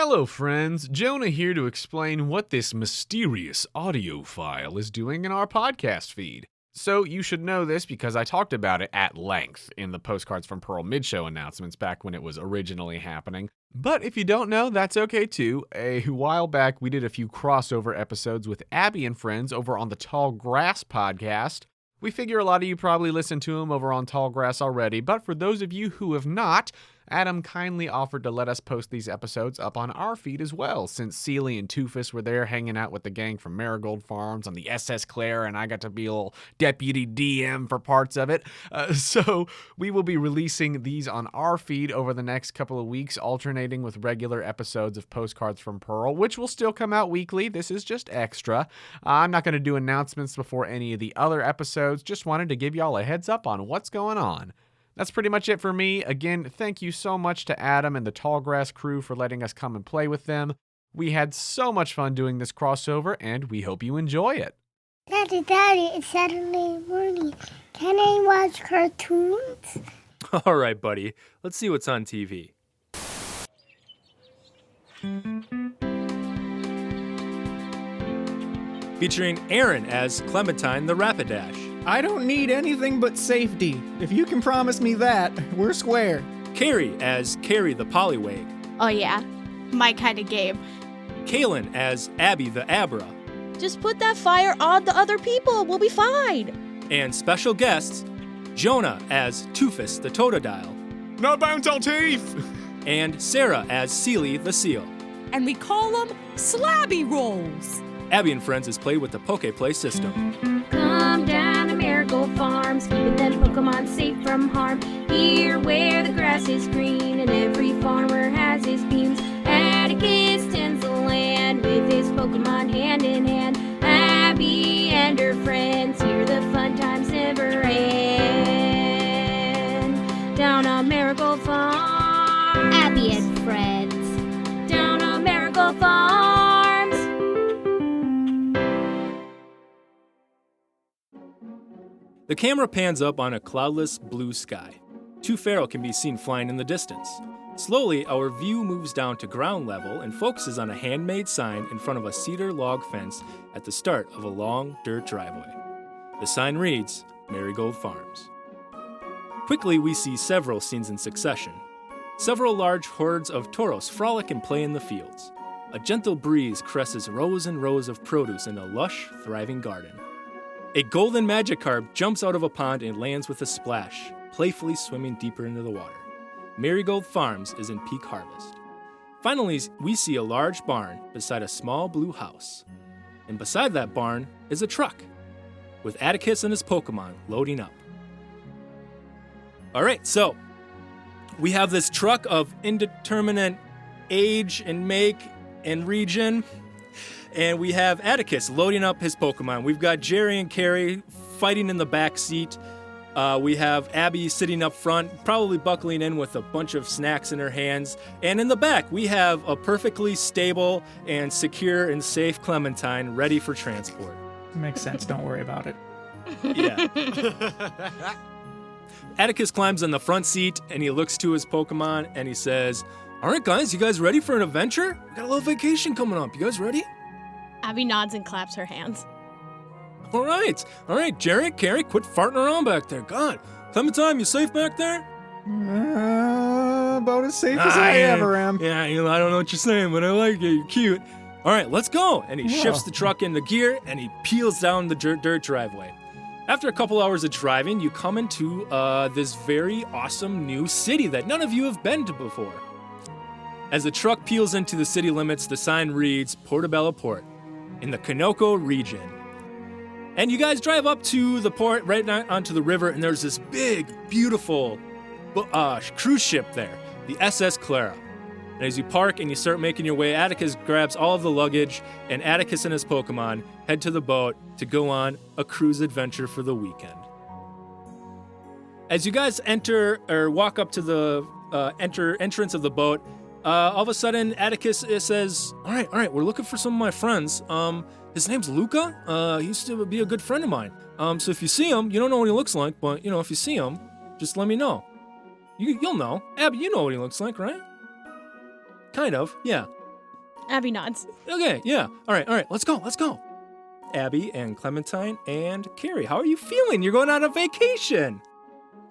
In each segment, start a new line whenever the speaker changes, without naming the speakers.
Hello friends, Jonah here to explain what this mysterious audio file is doing in our podcast feed. So you should know this because I talked about it at length in the Postcards from Pearl mid-show announcements back when it was originally happening. But if you don't know, that's okay too. A while back we did a few crossover episodes with Abby and friends over on the Tall Grass podcast. We figure a lot of you probably listen to them over on Tall Grass already, but for those of you who have not, Adam kindly offered to let us post these episodes up on our feed as well, since Seely and Toofus were there hanging out with the gang from Marigold Farms on the SS Clara, and I got to be a little deputy DM for parts of it. So we will be releasing these on our feed over the next couple of weeks, alternating with regular episodes of Postcards from Pearl, which will still come out weekly. This is just extra. I'm not going to do announcements before any of the other episodes. Just wanted to give y'all a heads up on what's going on. That's pretty much it for me. Again, thank you so much to Adam and the Tallgrass crew for letting us come and play with them. We had so much fun doing this crossover, and we hope you enjoy it.
Daddy, it's Saturday morning. Can I watch cartoons?
All right, buddy. Let's see what's on TV. Featuring Aaron as Clementine the Rapidash.
I don't need anything but safety. If you can promise me that, we're square.
Carrie as Carrie the Pollywag.
Oh yeah, my kind of game.
Kaylin as Abby the Abra.
Just put that fire on the other people, we'll be fine.
And special guests, Jonah as Toofus the Totodile.
No bones on teeth!
And Sarah as Seely the Seal.
And we call them slabby rolls.
Abby and Friends is played with the Pokeplay system.
Come down to Marigold Farms, keeping them Pokemon safe from harm. Here where the grass is green and every farmer has his beans. Atticus tends the land with his Pokemon hand in hand. Abby and her friends, here the fun times never end. Down on Marigold Farms.
Abby and friends.
Down on Marigold Farms.
The camera pans up on a cloudless blue sky. Two Pharaoh can be seen flying in the distance. Slowly, our view moves down to ground level and focuses on a handmade sign in front of a cedar log fence at the start of a long dirt driveway. The sign reads, Marigold Farms. Quickly, we see several scenes in succession. Several large hordes of toros frolic and play in the fields. A gentle breeze caresses rows and rows of produce in a lush, thriving garden. A golden Magikarp jumps out of a pond and lands with a splash, playfully swimming deeper into the water. Marigold Farms is in peak harvest. Finally, we see a large barn beside a small blue house. And beside that barn is a truck, with Atticus and his Pokemon loading up. All right, so we have this truck of indeterminate age and make and region. And we have Atticus loading up his Pokemon. We've got Jerry and Carrie fighting in the back seat. We have Abby sitting up front, probably buckling in with a bunch of snacks in her hands. And in the back, we have a perfectly stable and secure and safe Clementine ready for transport.
Makes sense, don't worry about it.
Yeah. Atticus climbs on the front seat and he looks to his Pokemon and he says, all right, guys, you guys ready for an adventure? We got a little vacation coming up. You guys ready?
Abby nods and claps her hands.
All right, Jerry, Carrie, quit farting around back there. God, Clementine, you safe back there?
About as safe as I ever am.
Yeah, I don't know what you're saying, but I like it. You're cute. All right, let's go. And he shifts the truck into gear and he peels down the dirt driveway. After a couple hours of driving, you come into this very awesome new city that none of you have been to before. As the truck peels into the city limits, the sign reads Portobello Port in the Kanoko region. And you guys drive up to the port, right onto the river, and there's this big, beautiful cruise ship there, the SS Clara. And as you park and you start making your way, Atticus grabs all of the luggage, and Atticus and his Pokemon head to the boat to go on a cruise adventure for the weekend. As you guys enter or walk up to the entrance of the boat, all of a sudden Atticus says, all right, we're looking for some of my friends. His name's Luca. He used to be a good friend of mine. So if you see him, you don't know what he looks like, but, if you see him, just let me know. You'll know. Abby, you know what he looks like, right? Kind of, yeah.
Abby nods.
Okay, yeah. All right, let's go. Abby and Clementine and Carrie, how are you feeling? You're going on a vacation.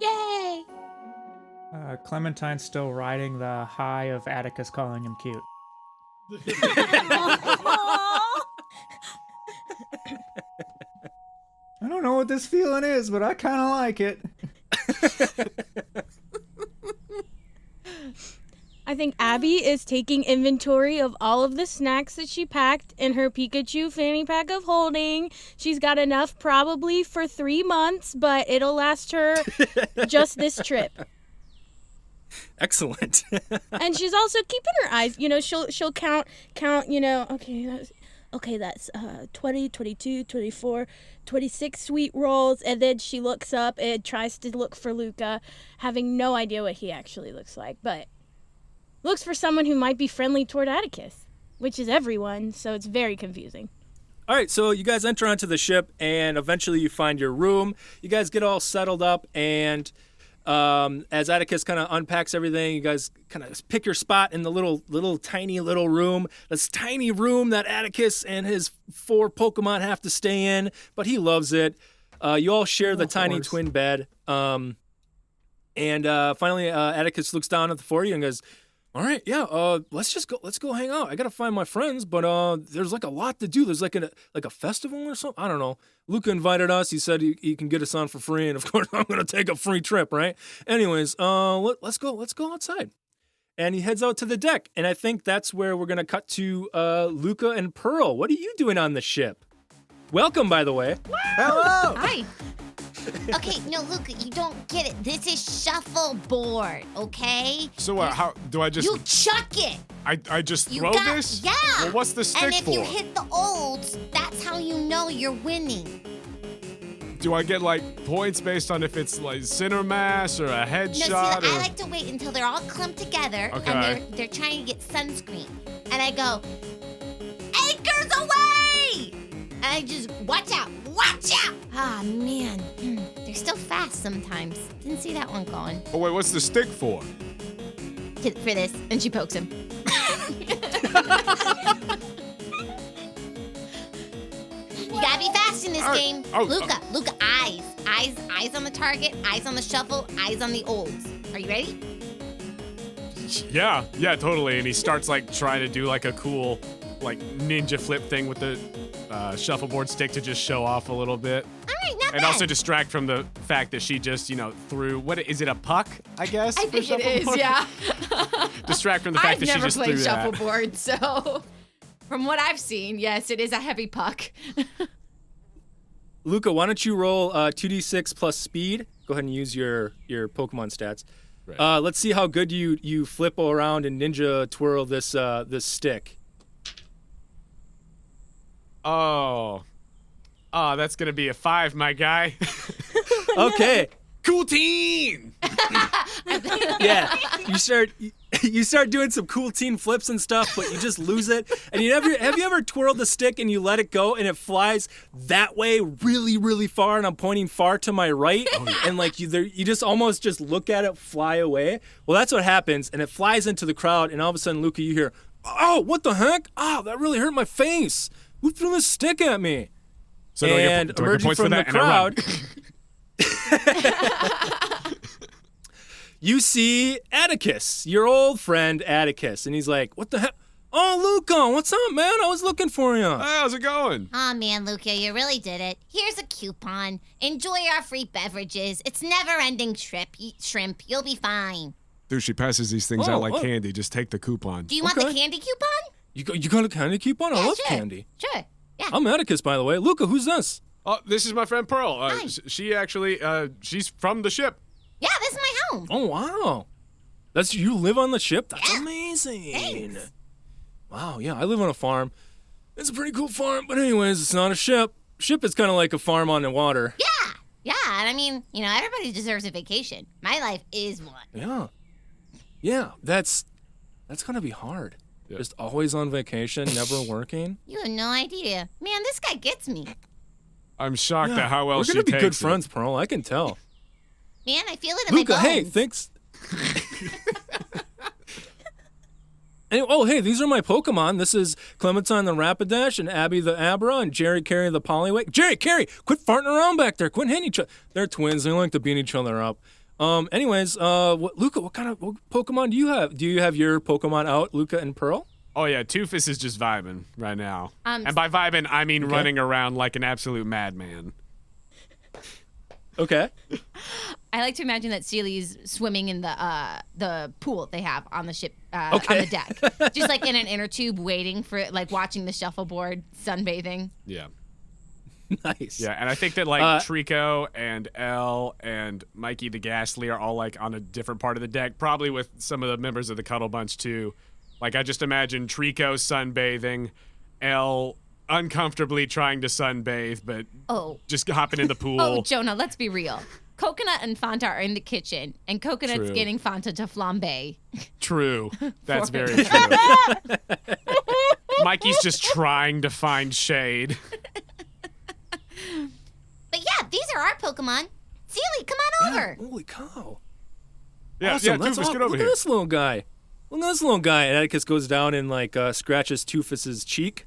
Yay!
Clementine's still riding the high of Atticus calling him cute. I don't know what this feeling is, but I kind of like it.
I think Abby is taking inventory of all of the snacks that she packed in her Pikachu fanny pack of holding. She's got enough probably for 3 months, but it'll last her just this trip.
Excellent.
And she's also keeping her eyes, she'll count, that's 20, 22, 24, 26 sweet rolls, and then she looks up and tries to look for Luca, having no idea what he actually looks like, but looks for someone who might be friendly toward Atticus, which is everyone, so it's very confusing.
All right, so you guys enter onto the ship, and eventually you find your room. You guys get all settled up, and as Atticus kind of unpacks everything, you guys kind of pick your spot in the little tiny room. This tiny room that Atticus and his 4 Pokemon have to stay in, but he loves it. You all share the tiny twin bed. And finally, Atticus looks down at the 4 of you and goes, all right, yeah, let's go hang out. I gotta find my friends, but there's like a lot to do. There's like a festival or something. I don't know. Luca invited us. He said he can get us on for free, and of course I'm gonna take a free trip, right? Anyways, let's go outside. And he heads out to the deck, and I think that's where we're gonna cut to Luca and Pearl. What are you doing on the ship? Welcome, by the way.
Hello.
Hi.
Okay, no, Luca, you don't get it. This is shuffleboard, okay?
So how do I just?
You chuck it.
I just
You
throw
got,
this?
Yeah.
Well, what's the stick
And if
for?
you hit the olds, that's how you know you're winning.
Do I get like points based on if it's like center mass or a
No,
headshot?
see, I like to wait until they're all clumped together
Okay.
and they're trying to get sunscreen. And I go, anchors away! And I just, watch out! Ah, man. They're still fast sometimes. Didn't see that one going.
Oh wait, what's the stick for?
For this. And she pokes him. You gotta be fast in this game. Luca, eyes on the target, eyes on the shuffle, eyes on the olds. Are you ready?
Yeah, totally. And he starts like trying to do like a cool like ninja flip thing with the shuffleboard stick to just show off a little bit.
All right, not
And
bad.
also distract from the fact that she just, threw, what is it, a puck, I guess?
I
for
think it is,
shuffleboard?
yeah.
Distract from the fact
I've
that she
never
just
played
threw that.
shuffleboard, so from what I've seen, yes, it is a heavy puck.
Luca, why don't you roll 2d6 plus speed? Go ahead and use your Pokemon stats.
Right.
Let's see how good you flip around and ninja twirl this stick.
Oh, that's gonna be a 5, my guy.
Okay.
Cool teen.
Yeah, you start doing some cool teen flips and stuff, but you just lose it. And have you ever twirled the stick and you let it go and it flies that way really, really far? And I'm pointing far to my right, and like you just almost just look at it fly away. Well, that's what happens, and it flies into the crowd, and all of a sudden, Luca, you hear, "Oh, what the heck? Oh, that really hurt my face. Who threw this stick at me?"
So
and
do I get
emerging
points
from
for that?
the
And I run.
crowd, you see Atticus, your old friend Atticus, and he's like, "What the heck? Oh, Luca, what's up, man? I was looking for you."
Hey, how's it going?
Aw, man, Luca, you really did it. Here's a coupon. Enjoy our free beverages. It's never-ending shrimp. You'll be fine.
Dude, she passes these things
Oh,
out like
oh.
candy. Just take the coupon.
Do you want the candy coupon?
You got a candy coupon? I
Yeah,
love
sure.
candy.
Sure. Yeah.
I'm Atticus, by the way. Luca, who's this?
Oh, this is my friend Pearl.
Hi.
She actually, she's from the ship.
Yeah, this is my home.
Oh, wow. You live on the ship? That's
Yeah.
amazing.
Thanks.
Wow, yeah, I live on a farm. It's a pretty cool farm, but anyways, it's not a ship. Ship is kind of like a farm on the water.
Yeah, and I mean, everybody deserves a vacation. My life is one.
Yeah. Yeah, that's gonna be hard.
Yeah.
Just always on vacation, never working.
You have no idea. Man, this guy gets me.
I'm shocked at how well
We're
she
gonna be
takes
good
it.
friends, Pearl. I can tell.
Man, I feel it in
Luca,
my bones.
hey, thanks. Hey, these are my Pokemon. This is Clementine the Rapidash and Abby the Abra and Jerry Carey the Poliwag. Jerry Carey, quit farting around back there. Quit hitting each other. They're twins. They like to beat each other up. Luca, what kind of Pokemon do you have? Do you have your Pokemon out, Luca and Pearl?
Oh, yeah, Toofus is just vibing right now. And by vibing, I mean running around like an absolute madman.
Okay.
I like to imagine that Seely's swimming in the pool they have on the ship, on the deck. Just like in an inner tube waiting for it, like watching the shuffleboard, sunbathing.
Yeah.
Nice.
Yeah, and I think that like Trico and Elle and Mikey the Ghastly are all like on a different part of the deck, probably with some of the members of the Cuddle Bunch too. Like I just imagine Trico sunbathing, Elle uncomfortably trying to sunbathe, but just hopping in the pool.
Oh, Jonah, let's be real. Coconut and Fanta are in the kitchen, and Coconut's getting Fanta to flambe.
True. That's very true. Mikey's just trying to find shade.
But yeah, these are our Pokemon. Seely, come on over.
Holy cow.
Yeah,
awesome.
Toofus, get over
Look
here.
at this little guy. Look at this little guy. And Atticus goes down and scratches Toofus's cheek.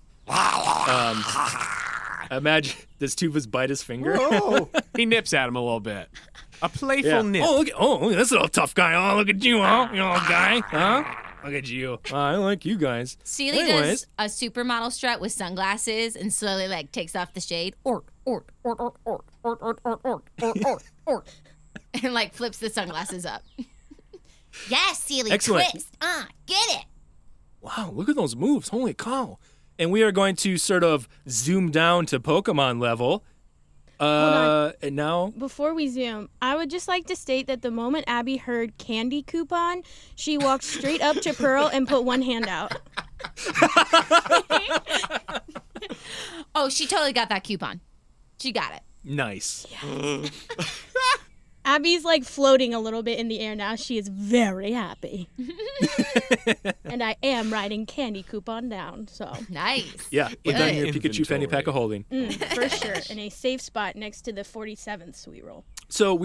Imagine, does Toofus bite his finger?
He nips at him a little bit. A playful nip.
Look at this little tough guy. Oh, look at you, huh? You little guy, huh? Look at you. I like you guys.
Seely does a supermodel strut with sunglasses and slowly like takes off the shade. And like flips the sunglasses up.
Yes, Seely,
Excellent.
twist. Get it.
Wow, look at those moves. Holy cow. And we are going to sort of zoom down to Pokemon level. And now,
Before we zoom, I would just like to state that the moment Abby heard candy coupon, she walked straight up to Pearl and put one hand out.
Oh, she totally got that coupon. She got it.
nice.
Abby's like floating a little bit in the air now. She is very happy. And I am writing candy coupon down, so.
Nice.
Yeah, put that in your
Inventory.
Pikachu fanny pack of holding.
For sure. In a safe spot next to the 47th sweet roll.
So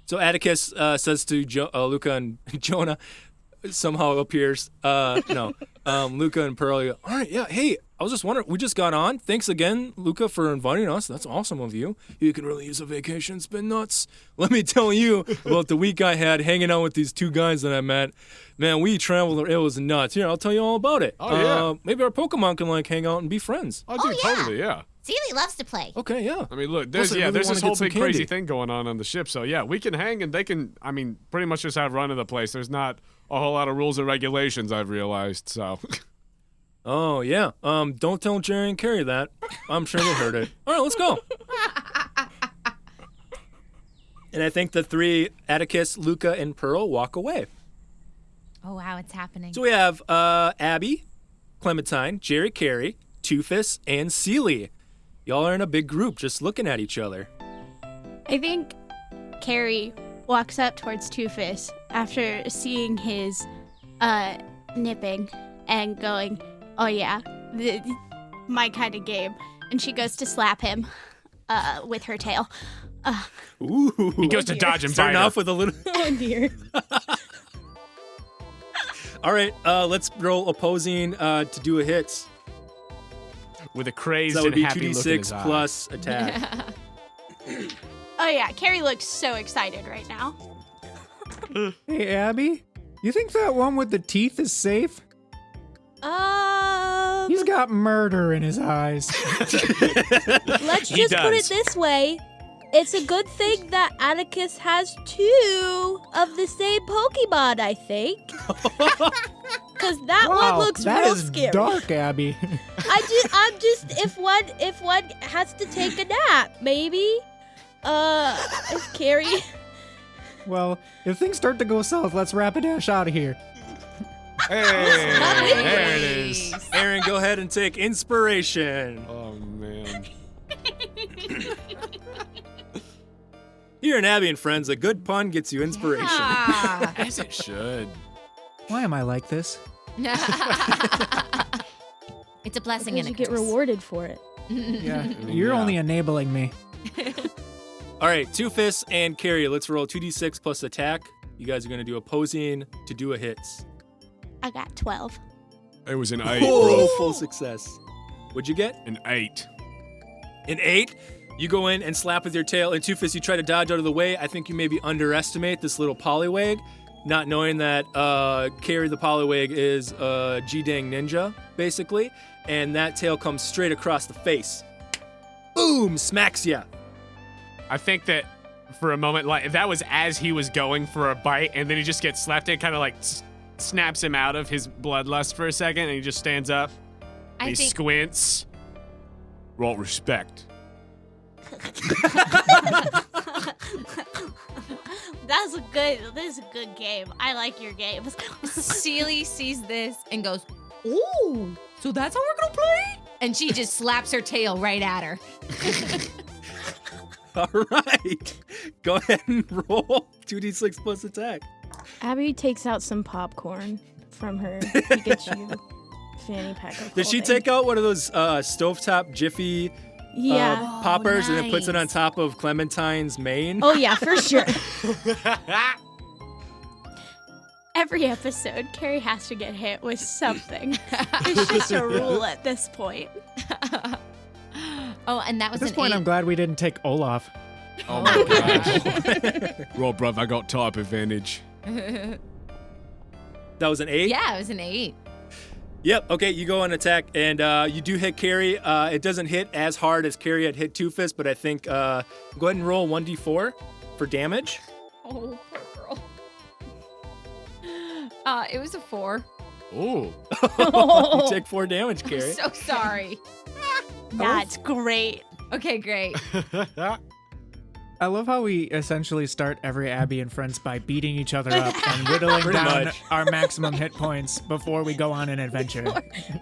so Atticus says to Luca and Jonah, somehow appears, Luca and Pearl, all right, yeah, hey, I was just wondering, we just got on. Thanks again, Luca, for inviting us. That's awesome of you. You can really use a vacation. It's been nuts. Let me tell you about the week I had hanging out with these two guys that I met. Man, we traveled. It was nuts. Here, I'll tell you all about it.
Oh, yeah.
Maybe our Pokemon can hang out and be friends.
Oh, dude, totally, yeah.
Seely loves to play.
Okay, yeah.
I mean, look,
Plus,
there's
I really
this
wanna
whole
get some
big crazy
candy.
thing going on the ship. So yeah, we can hang and they can. I mean, pretty much just have run of the place. There's not a whole lot of rules and regulations, I've realized. So.
Oh, yeah. Don't tell Jerry and Carrie that. I'm sure they heard it. All right, let's go. And I think the three, Atticus, Luca, and Pearl, walk away.
Oh, wow, it's happening.
So we have Abby, Clementine, Jerry Carey, Toofus, and Seely. Y'all are in a big group just looking at each other.
I think Carrie walks up towards Toofus after seeing his nipping and going, oh yeah, my kind of game. And she goes to slap him with her tail.
Ooh.
He goes to dodge and bite
Starting
her.
off with a little...
Oh, dear.
All right, let's roll opposing to do a hit.
With a crazed
So that would
and
be
happy look in his
2d6
eye.
plus attack.
Oh yeah, Carrie looks so excited right now.
Hey, Abby, you think that one with the teeth is safe? He's got murder in his eyes.
Let's
He
just put it
does.
this way. It's a good thing that Atticus has two of the same Pokemon, I think. Because that one looks
that
real
is
scary.
dark, Abby.
I'm just if one has to take a nap, maybe. If Carrie.
Well, if things start to go south, let's Rapidash out of here.
Hey, there it is.
Aaron, go ahead and take inspiration.
Oh man.
Here in Abby and Friends, a good pun gets you inspiration.
Ah.
As it should.
Why am I like this?
It's a blessing
Because
and a
you get
curse.
rewarded for it.
Yeah,
mean,
you're
yeah.
only enabling me.
All right, Toofus and Carrie, let's roll 2d6 plus attack. You guys are going to do opposing to do a hits.
I got 12.
It was an 8,
Oh,
bro.
full success. What'd you get?
An 8.
An 8? You go in and slap with your tail, and Two-Fist, you try to dodge out of the way. I think you maybe underestimate this little Poliwag, not knowing that Carrie the Poliwag is a G-Dang ninja, basically, and that tail comes straight across the face. Boom! Smacks ya.
I think that for a moment, like that was as he was going for a bite, and then he just gets slapped. It kind of like snaps him out of his bloodlust for a second, and he just stands up.
I
He
think
squints. Roll respect.
This is a good game. I like your games.
Seely sees this and goes, "Ooh, so that's how we're gonna play?" And she just slaps her tail right at her.
All right. Go ahead and roll 2d6 plus attack.
Abby takes out some popcorn from her Pikachu fanny pack. of
Did she
clothing.
take out one of those stovetop Jiffy
Yeah.
poppers and then puts it
nice.
on top of Clementine's mane?
Oh yeah, for sure.
Every episode, Carrie has to get hit with something. It's just a rule at this point.
Oh, and that was
At this
an
point,
8.
I'm glad we didn't take Olaf.
Oh my gosh. Roll, bruv, I got type advantage.
That was an 8?
Yeah, it was an 8.
Yep. Okay, you go on attack, and you do hit Carrie. It doesn't hit as hard as Carrie had hit Two-Fist, but I think go ahead and roll 1d4 for damage.
Oh, poor girl. It was a 4.
Ooh.
You take 4 damage,
I'm
Carrie.
so sorry.
That's great.
Okay, great.
I love how we essentially start every Abby and Friends by beating each other up and whittling
Pretty
down
much.
our maximum hit points before we go on an adventure.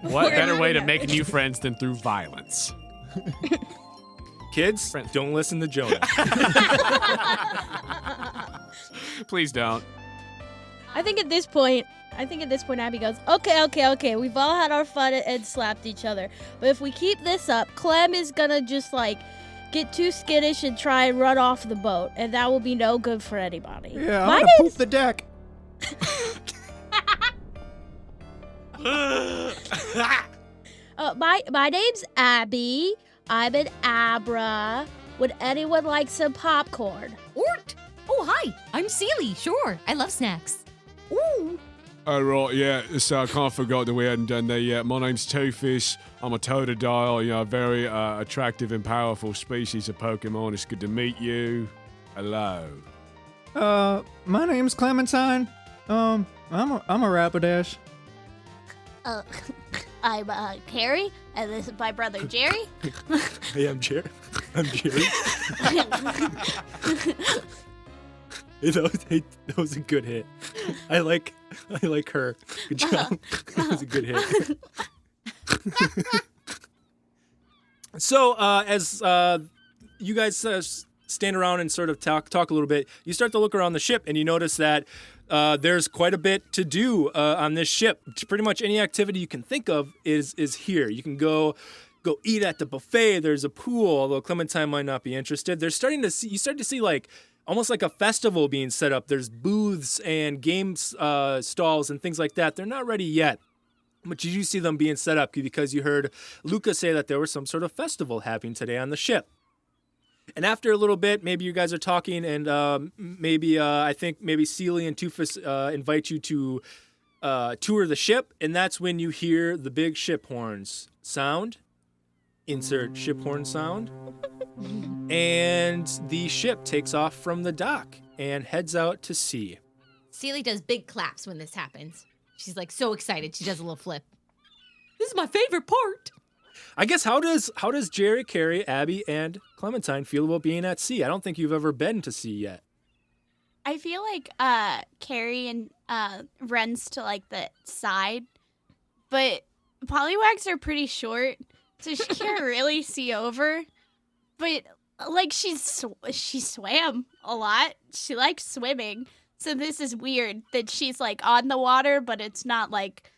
What better way to make new friends than through violence?
Kids, don't listen to Jonah.
Please don't.
I think at this point, Abby goes, okay. We've all had our fun and slapped each other. But if we keep this up, Clem is gonna just like get too skittish and try and run off the boat, and that will be no good for anybody.
Yeah,
My
I'm gonna poop the deck.
my name's Abby. I'm an Abra. Would anyone like some popcorn?
Ort. Oh, hi. I'm Seely. Sure. I love snacks.
Ooh.
Oh, right, yeah. So I kind of forgot that we hadn't done that yet. My name's Two-Fist. I'm a Totodile, a very attractive and powerful species of Pokemon. It's good to meet you. Hello.
My name's Clementine. I'm a Rapidash.
I'm Carrie, and this is my brother Jerry.
Hey, I'm Jerry. That was a good hit. I like her. Good job. That was a good hit. So, as you guys stand around and sort of talk a little bit, you start to look around the ship, and you notice that there's quite a bit to do on this ship. Pretty much any activity you can think of is here. You can go eat at the buffet. There's a pool, although Clementine might not be interested. You start to see like almost like a festival being set up. There's booths and games stalls and things like that. They're not ready yet, but you do see them being set up because you heard Luca say that there was some sort of festival happening today on the ship. And after a little bit, maybe you guys are talking, and I think maybe Seely and Two-Fist invite you to tour the ship, and that's when you hear the big ship horns sound. Insert ship horn sound. And the ship takes off from the dock and heads out to sea.
Seely does big claps when this happens. She's like so excited. She does a little flip. This is my favorite part.
I guess how does Jerry, Carrie, Abby, and Clementine feel about being at sea? I don't think you've ever been to sea yet.
I feel like Carrie and runs to like the side, but Poliwags are pretty short, so she can't really see over. But like she swam a lot. She likes swimming, so this is weird that she's like on the water, but it's not like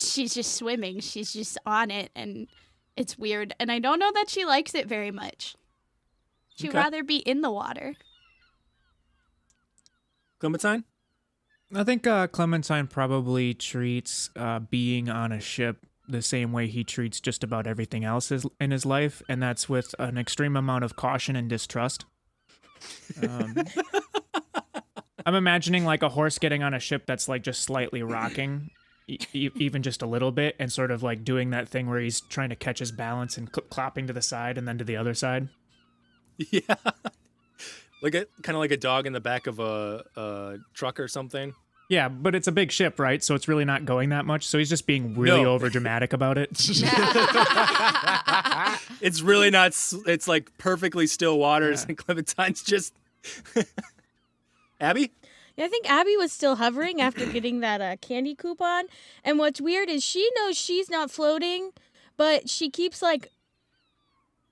she's just swimming. She's just on it, and it's weird. And I don't know that she likes it very much. She'd
Okay.
rather be in the water.
Clementine?
I think Clementine probably treats being on a ship the same way he treats just about everything else in his life, and that's with an extreme amount of caution and distrust. I'm imagining like a horse getting on a ship that's like just slightly rocking, even just a little bit, and sort of like doing that thing where he's trying to catch his balance and clopping to the side and then to the other side.
Yeah. Kind of like a dog in the back of a truck or something.
Yeah, but it's a big ship, right? So it's really not going that much. So he's just being really over dramatic about it.
It's really not. It's like perfectly still waters, and Clementine's just. Abby?
Yeah, I think Abby was still hovering after getting that candy coupon. And what's weird is she knows she's not floating, but she keeps like.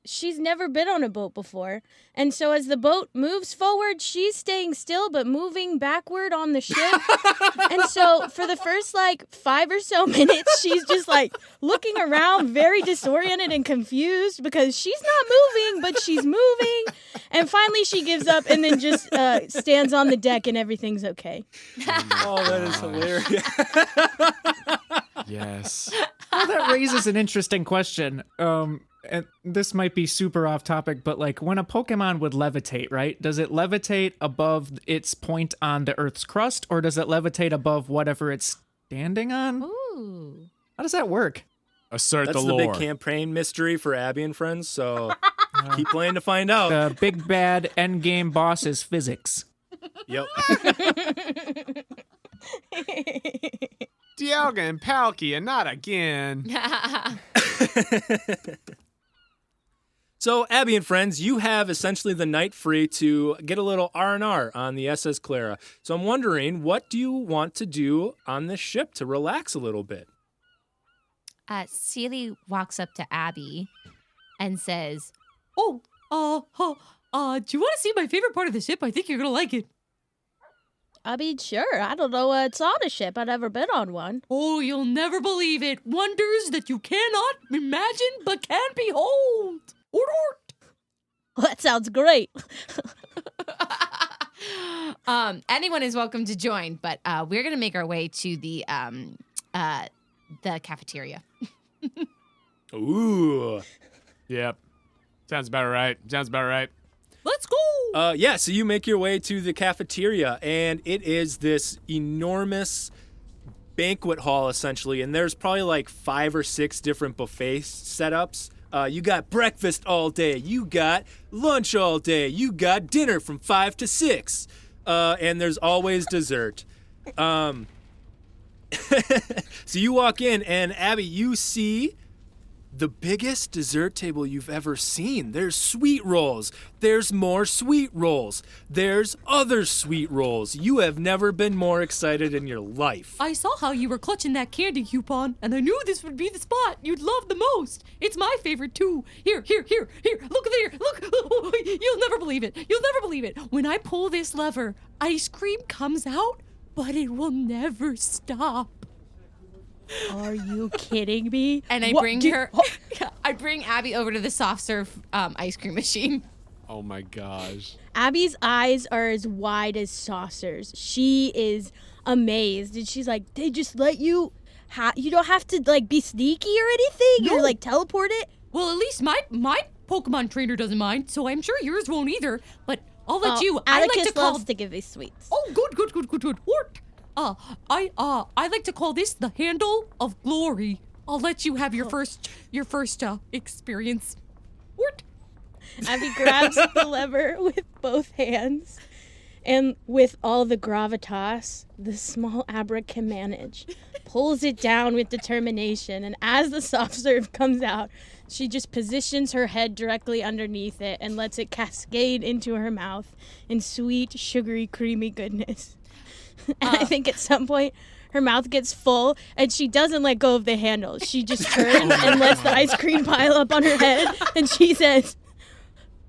She's never been on a boat before. And so as the boat moves forward, she's staying still but moving backward on the ship. And so for the first like 5 or so minutes, she's just like looking around very disoriented and confused because she's not moving, but she's moving. And finally she gives up and then just stands on the deck and everything's okay.
Oh, that is hilarious.
Yes.
Well, that raises an interesting question. And this might be super off topic, but like when a Pokemon would levitate, right? Does it levitate above its point on the Earth's crust, or does it levitate above whatever it's standing on?
Ooh.
How does that work?
Assert
That's
the
the
lore.
big campaign mystery for Abby and friends, so keep playing to find out.
The big bad endgame boss is physics.
Yep.
Dialga and Palkia, not again.
So, Abby and friends, you have essentially the night free to get a little R&R on the SS Clara. So I'm wondering, what do you want to do on this ship to relax a little bit?
Seely walks up to Abby and says,
Oh, do you want to see my favorite part of the ship? I think you're going to like it.
I mean, sure. I don't know what's on a ship. I've never been on one.
Oh, you'll never believe it. Wonders that you cannot imagine but can behold.
Well, that sounds great.
anyone is welcome to join, but we're going to make our way to the cafeteria.
Ooh.
Yep. Sounds about right.
Let's go.
Yeah, so you make your way to the cafeteria, and it is this enormous banquet hall, essentially, and there's probably like 5 or 6 different buffet setups. You got breakfast all day, you got lunch all day, you got dinner from 5 to 6, and there's always dessert. So you walk in, and Abby, you see the biggest dessert table you've ever seen. There's sweet rolls. There's more sweet rolls. There's other sweet rolls. You have never been more excited in your life.
I saw how you were clutching that candy coupon, and I knew this would be the spot you'd love the most. It's my favorite, too. Here. Look there. Look. You'll never believe it. When I pull this lever, ice cream comes out, but it will never stop.
Are you kidding me?
And I bring Abby over to the soft serve ice cream machine.
Oh my gosh.
Abby's eyes are as wide as saucers. She is amazed. And she's like, they just let you, you don't have to like be sneaky or anything?
No.
Or like teleport it?
Well, at least my Pokemon trainer doesn't mind, so I'm sure yours won't either. But I'll let you.
Atticus loves to give these sweets.
Oh, good. What? I like to call this the handle of glory. I'll let you have your first experience. What?
Abby grabs the lever with both hands, and with all the gravitas the small Abra can manage, pulls it down with determination, and as the soft serve comes out, she just positions her head directly underneath it and lets it cascade into her mouth in sweet, sugary, creamy goodness. And I think at some point, her mouth gets full, and she doesn't let go of the handle. She just turns and lets the ice cream pile up on her head, and she says,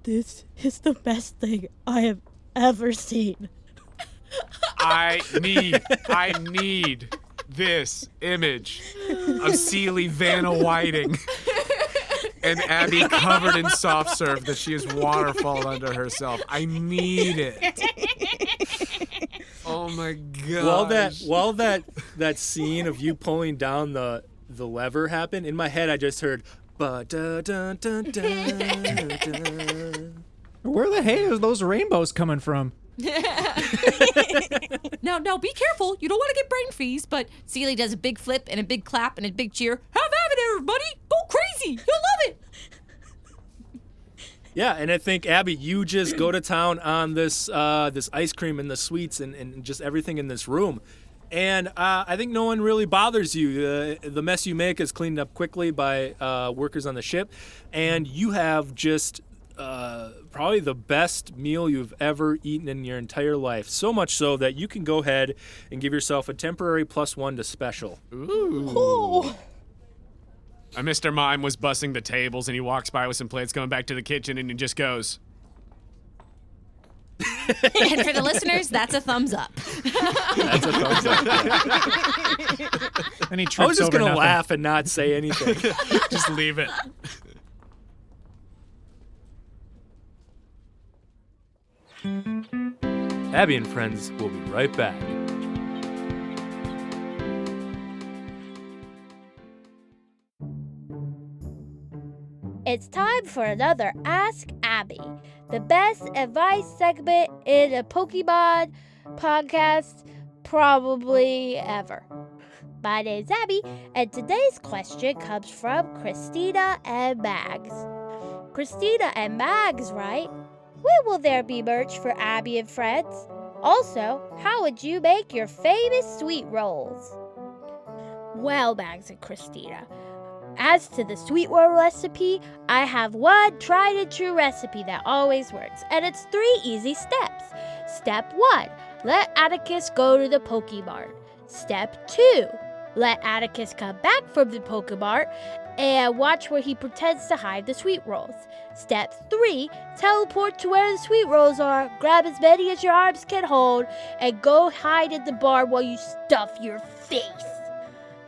"This is the best thing I have ever seen."
I need this image of Seely Vanna Whiting and Abby covered in soft serve that she has waterfalled under herself. I need it. Oh Oh my god.
While that scene of you pulling down the lever happened, in my head I just heard ba-da-dun-dun-dun-dun.
Where the heck are those rainbows coming from?
Now be careful. You don't want to get brain freeze, but
Seely does a big flip and a big clap and a big cheer.
have at it, everybody. Go crazy. You'll love it.
Yeah, and I think, Abby, you just go to town on this ice cream and the sweets and just everything in this room. And I think no one really bothers you. The mess you make is cleaned up quickly by workers on the ship. And you have just probably the best meal you've ever eaten in your entire life. So much so that you can go ahead and give yourself a temporary +1 to special.
Ooh. Mr. Mime was bussing the tables, and he walks by with some plates going back to the kitchen, and he just goes.
And for the listeners, that's a thumbs up.
That's a thumbs up.
And he trips
I was just
over
going to
nothing.
laugh and not say anything.
Just leave it.
Abby and friends will be right back.
It's time for another Ask Abby, the best advice segment in a Pokemon podcast probably ever. My name's Abby, and today's question comes from Christina and Mags. Christina and Mags write, when will there be merch for Abby and friends? Also, how would you make your famous sweet rolls? Well, Mags and Christina, as to the sweet roll recipe, I have one tried and true recipe that always works, and it's 3 easy steps. Step 1, let Atticus go to the Pokemart. Step 2, let Atticus come back from the Pokemart and watch where he pretends to hide the sweet rolls. Step 3, teleport to where the sweet rolls are, grab as many as your arms can hold, and go hide in the bar while you stuff your face.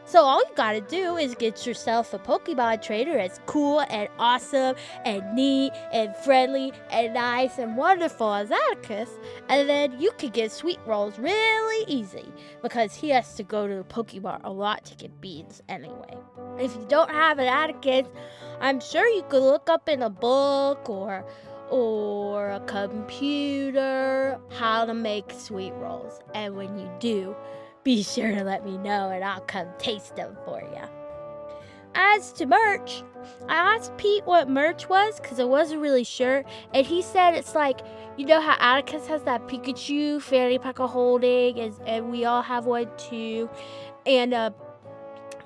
So all you gotta do is get yourself a Pokemon trainer that's cool and awesome and neat and friendly and nice and wonderful as Atticus, and then you can get sweet rolls really easy because he has to go to the Pokemon a lot to get beans anyway. If you don't have an Atticus, I'm sure you could look up in a book or a computer how to make sweet rolls, and when you do, be sure to let me know and I'll come taste them for you. As to merch, I asked Pete what merch was because I wasn't really sure, and he said it's like, you know how Atticus has that Pikachu fanny pack of holding, and we all have one too, and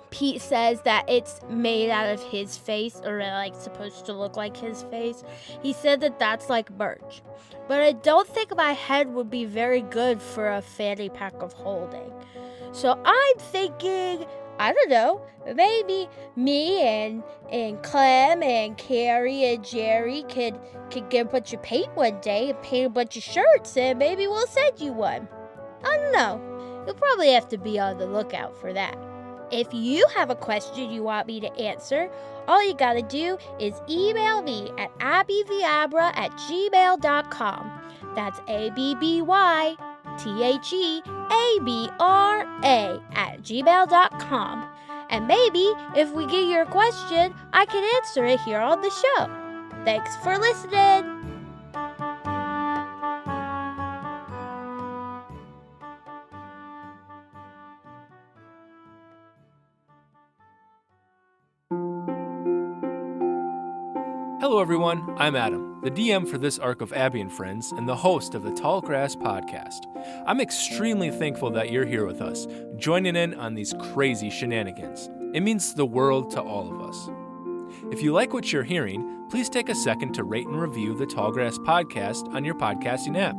Pete says that it's made out of his face, or like supposed to look like his face. He said that that's like merch. But I don't think my head would be very good for a fanny pack of holding. So I'm thinking, I don't know, maybe me and Clem and Carrie and Jerry could get a bunch of paint one day and paint a bunch of shirts, and maybe we'll send you one. I don't know. You'll probably have to be on the lookout for that. If you have a question you want me to answer, all you gotta do is email me at abbyviabra@gmail.com. That's ABBYTHEABRA@gmail.com. And maybe if we get your question, I can answer it here on the show. Thanks for listening.
Hello, everyone. I'm Adam, the DM for this arc of Abby and Friends and the host of the Tall Grass podcast. I'm extremely thankful that you're here with us, joining in on these crazy shenanigans. It means the world to all of us. If you like what you're hearing, please take a second to rate and review the Tall Grass podcast on your podcasting app.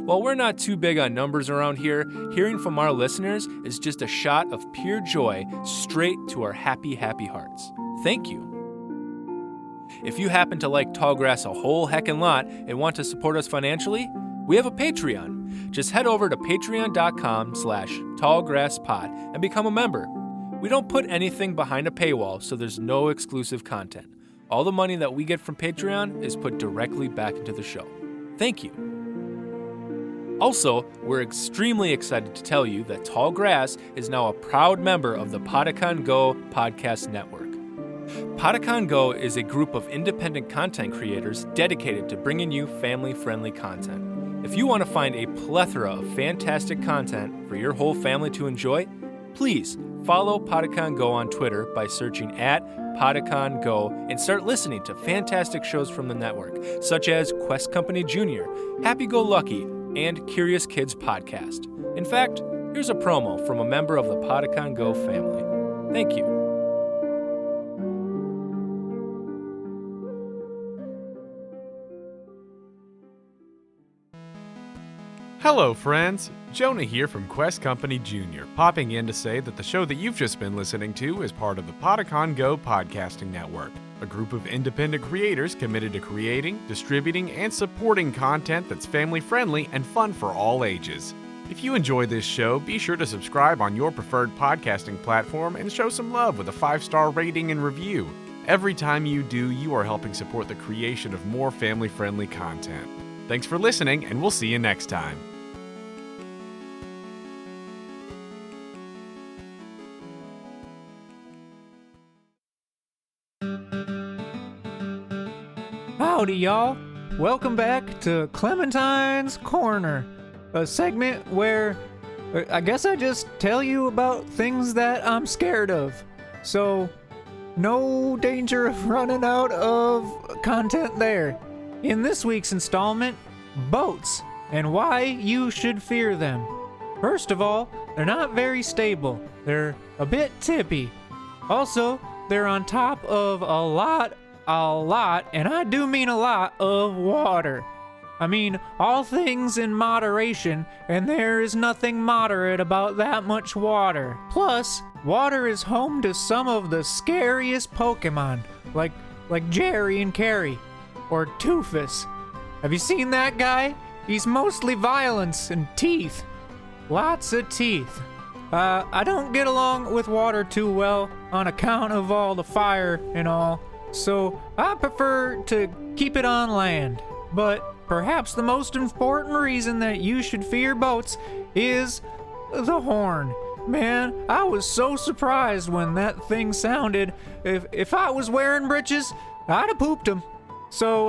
While we're not too big on numbers around here, hearing from our listeners is just a shot of pure joy straight to our happy, happy hearts. Thank you. If you happen to like Tallgrass a whole heckin' lot and want to support us financially, we have a Patreon. Just head over to patreon.com/tallgrasspod and become a member. We don't put anything behind a paywall, so there's no exclusive content. All the money that we get from Patreon is put directly back into the show. Thank you. Also, we're extremely excited to tell you that Tall Grass is now a proud member of the Podicon Go podcast network. Podicon Go is a group of independent content creators dedicated to bringing you family-friendly content. If you want to find a plethora of fantastic content for your whole family to enjoy, please follow Podicon Go on Twitter by searching @Podicon Go and start listening to fantastic shows from the network, such as Quest Company Jr., Happy Go Lucky, and Curious Kids Podcast. In fact, here's a promo from a member of the Podicon Go family. Thank you.
Hello, friends. Jonah here from Quest Company Jr., popping in to say that the show that you've just been listening to is part of the Podicon Go podcasting network, a group of independent creators committed to creating, distributing, and supporting content that's family-friendly and fun for all ages. If you enjoy this show, be sure to subscribe on your preferred podcasting platform and show some love with a 5-star rating and review. Every time you do, you are helping support the creation of more family-friendly content. Thanks for listening, and we'll see you next time.
Howdy, y'all. Welcome back to Clementine's Corner, a segment where I guess I just tell you about things that I'm scared of. So, no danger of running out of content there. In this week's installment, boats and why you should fear them. First of all, they're not very stable. They're a bit tippy. Also, they're on top of a lot, and I do mean a lot, of water. I mean, all things in moderation, and there is nothing moderate about that much water. Plus, water is home to some of the scariest Pokemon, like Jerry and Carrie, or Toofus. Have you seen that guy? He's mostly violence and teeth. Lots of teeth. I don't get along with water too well on account of all the fire and all. So I prefer to keep it on land. But perhaps the most important reason that you should fear boats is the horn. Man, I was so surprised when that thing sounded. If I was wearing britches, I'd have pooped them. So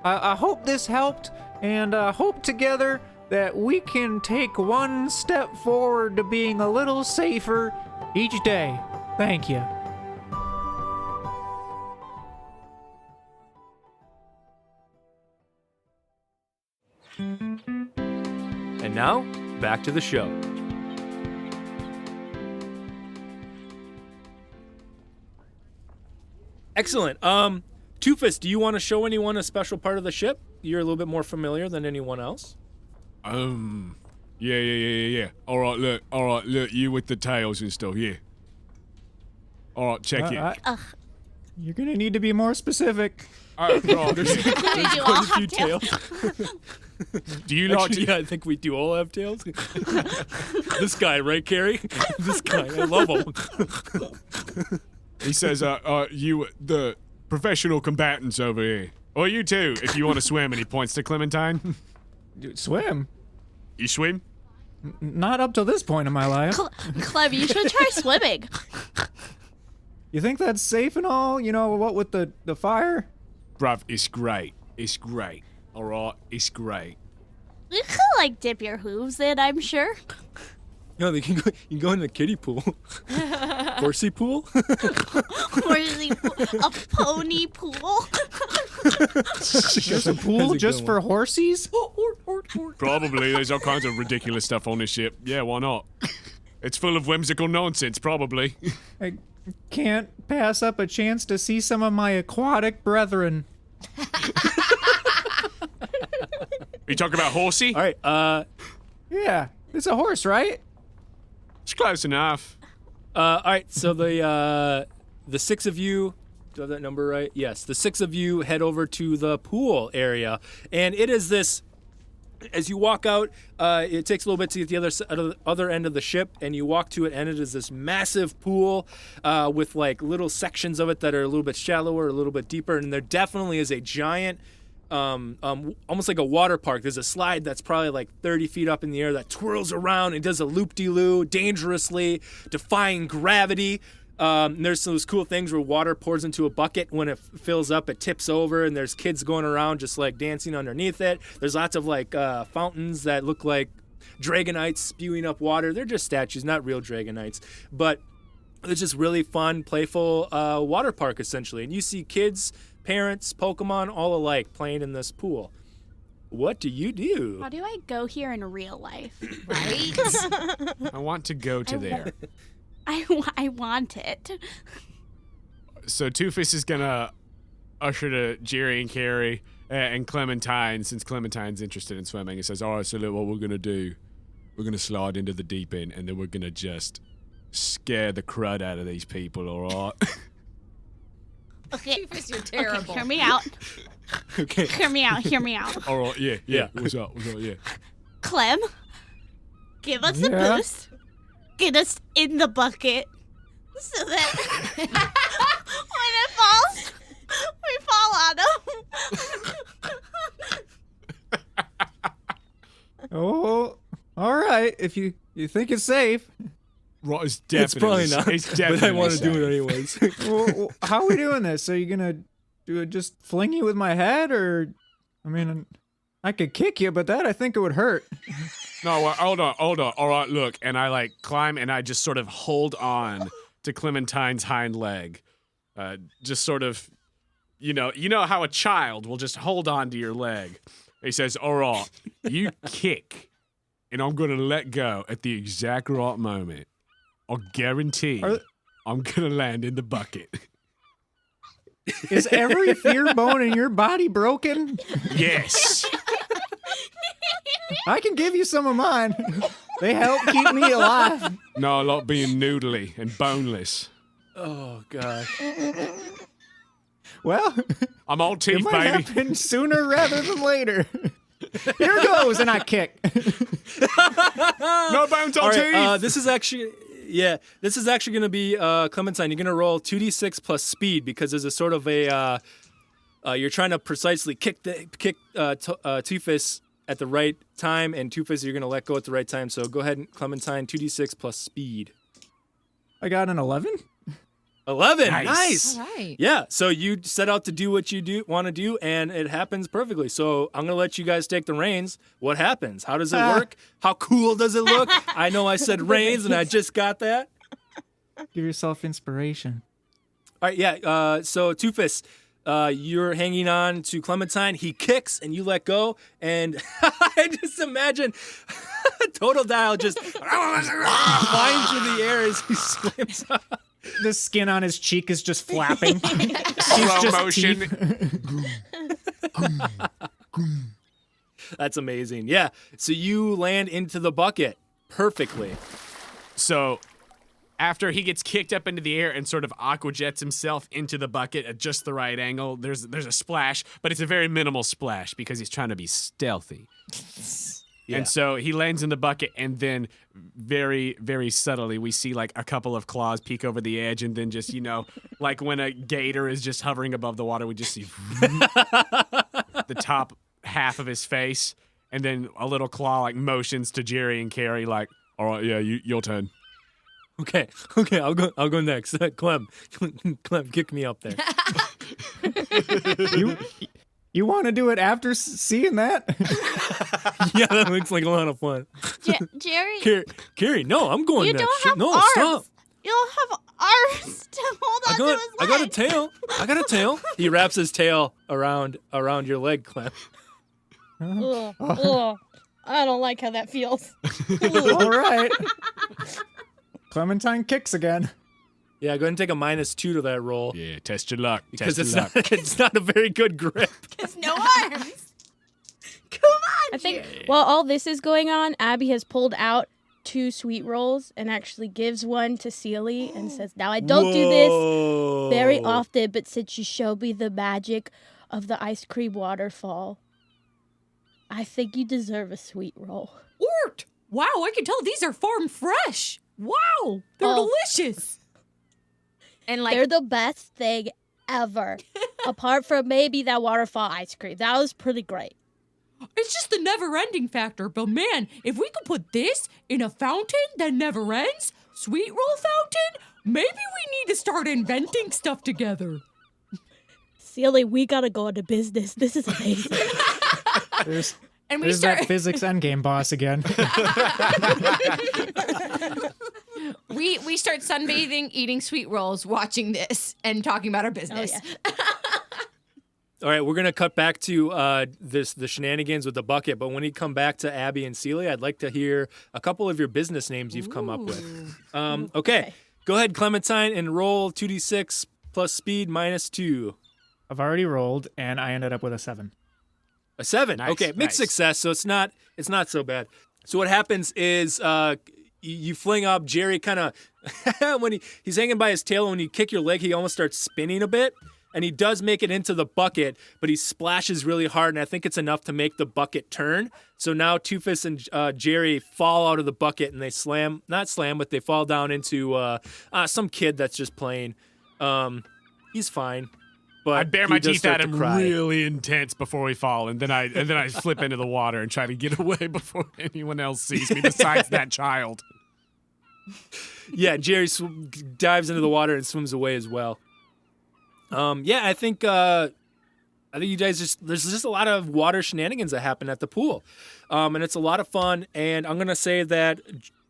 I hope this helped, and I hope together that we can take one step forward to being a little safer each day. Thank you.
And now, back to the show. Excellent. Toofus, do you want to show anyone a special part of the ship? You're a little bit more familiar than anyone else.
Yeah. All right, look, you with the tails and stuff, yeah. All right, check it.
You're gonna need to be more specific.
Right,
There's quite a few tails.
Do you like
Actually, yeah, I think we do all have tails. This guy, right, Carrie? This guy, I love him.
He says, you, the professional combatants over here. Or you too, if you want to swim, and he points to Clementine.
Dude, swim?
You swim?
Not up to this point in my life.
Clem, you should try swimming.
You think that's safe and all? You know, what with the fire?
Bruv, it's great. It's great. All right, it's great.
You could, like, dip your hooves in, I'm sure.
No, you can go in the kiddie pool. Horsey pool?
Horsey pool. A pony pool.
There's a pool just for horsies?
Probably. There's all kinds of ridiculous stuff on this ship. Yeah, why not? It's full of whimsical nonsense, probably.
I can't pass up a chance to see some of my aquatic brethren.
You talking about horsey?
All right,
Yeah, it's a horse, right?
It's close enough.
All right, so the 6 of you, do I have that number right? Yes, the 6 of you head over to the pool area, and it is this. As you walk out, it takes a little bit to get the other end of the ship, and you walk to it, and it is this massive pool with like little sections of it that are a little bit shallower, a little bit deeper, and there definitely is a giant almost like a water park. There's a slide that's probably like 30 feet up in the air that twirls around and does a loop-de-loo dangerously, defying gravity. There's those cool things where water pours into a bucket. When it fills up, it tips over, and there's kids going around just like dancing underneath it. There's lots of like fountains that look like dragonites spewing up water. They're just statues, not real dragonites. But it's just really fun, playful water park, essentially. And you see kids, parents, Pokemon, all alike playing in this pool. What do you do?
How do I go here in real life?
Right?
I want to go to there.
I want it.
So Two-Face is gonna usher to Jerry and Carrie and Clementine, since Clementine's interested in swimming. He says, all right, so look, what we're gonna do, we're gonna slide into the deep end, and then we're gonna just scare the crud out of these people, all right?
Okay.
Two-Face, you're terrible.
Okay, hear me out.
Okay.
Hear me out.
All right, yeah.
Yeah.
What's up, yeah.
Clem, give us a boost. Get us in the bucket so that when it falls, we fall on him.
Oh, all right. If you think it's safe.
Right, it's definitely
It's probably not,
It's definitely
but I want to
safe.
do it anyways.
Well, how are we doing this? Are you gonna do it? Just fling you with my head, or I mean, I could kick you, but that I think it would hurt.
No, well, hold on. All right, look, and I like climb and I just sort of hold on to Clementine's hind leg, just sort of, you know how a child will just hold on to your leg. He says, "All right, you kick, and I'm gonna let go at the exact right moment. I'll guarantee I'm gonna land in the bucket."
Is every fear bone in your body broken?
Yes.
I can give you some of mine. They help keep me alive.
No, I like being noodly and boneless.
Oh, gosh.
Well,
I'm all
it
teeth,
might
baby.
happen sooner rather than later. Here goes, and I kick.
No bones on
All
teeth.
right, this is actually going to be Clementine. You're going to roll 2d6 plus speed because there's a sort of a you're trying to precisely kick Two-Face at the right time, and Two-Face you're going to let go at the right time. So go ahead, and Clementine, 2d6 plus speed.
I got an 11.
11.
Nice.
Nice.
All right.
Yeah. So you set out to do what you want to do, and it happens perfectly. So I'm going to let you guys take the reins. What happens? How does it work? How cool does it look? I know I said reins, and I just got that.
Give yourself inspiration.
All right, yeah. So Two-Face, you're hanging on to Clementine. He kicks, and you let go. And I just imagine Total Dial just flying through the air as he swims up.
The skin on his cheek is just flapping.
Slow motion.
That's amazing. Yeah. So you land into the bucket perfectly.
So after he gets kicked up into the air and sort of aqua jets himself into the bucket at just the right angle, there's a splash, but it's a very minimal splash because he's trying to be stealthy.
Yeah.
And so he lands in the bucket, and then very, very subtly, we see like a couple of claws peek over the edge, and then just, like when a gator is just hovering above the water, we just see the top half of his face, and then a little claw like motions to Jerry and Carrie, like, all right, yeah, your turn.
Okay, I'll go next. Clem, kick me up there.
You want to do it after seeing that?
Yeah, that looks like a lot of fun.
Jerry,
Carrie, no, I'm going
you
next.
don't have
No,
arms.
stop.
You don't have arms to hold on to his leg.
I got a tail. He wraps his tail around your leg, Clem.
Ugh, ugh. I don't like how that feels.
All right. Clementine kicks again.
Yeah, go ahead and take a -2 to that roll.
Yeah, test your luck.
Because
test your luck.
it's not a very good grip.
There's no arms. Come on,
I think while all this is going on, Abby has pulled out 2 sweet rolls and actually gives one to Seely and says, "Now I don't do this very often, but since you showed me the magic of the ice cream waterfall, I think you deserve a sweet roll."
Ort! Wow, I can tell these are farm fresh. Wow, they're delicious.
And like
They're the best thing ever.
Apart from maybe that waterfall ice cream. That was pretty great.
It's just the never-ending factor. But man, if we could put this in a fountain that never ends, sweet roll fountain, maybe we need to start inventing stuff together.
Sealy, we gotta go into business. This is amazing.
There's that physics endgame boss again.
We start sunbathing, eating sweet rolls, watching this, and talking about our business.
Oh,
All right, we're gonna cut back to the shenanigans with the bucket. But when we come back to Abby and Celia, I'd like to hear a couple of your business names you've come up with. Okay, go ahead, Clementine, and roll 2d6 plus speed -2.
I've already rolled, and I ended up with a 7.
A 7.
Nice,
Okay, mixed
nice.
success. So it's not so bad. So what happens is you fling up Jerry kind of when he's hanging by his tail. When you kick your leg, he almost starts spinning a bit. And he does make it into the bucket, but he splashes really hard, and I think it's enough to make the bucket turn. So now Toofus and Jerry fall out of the bucket, and they but they fall down into some kid that's just playing. He's fine. But
I bare
he
my
does
teeth
start
at
to
him
cry.
really intense before we fall, and then I flip into the water and try to get away before anyone else sees me besides that child.
Yeah, Jerry dives into the water and swims away as well. Yeah, I think you guys there's just a lot of water shenanigans that happen at the pool. And it's a lot of fun. And I'm going to say that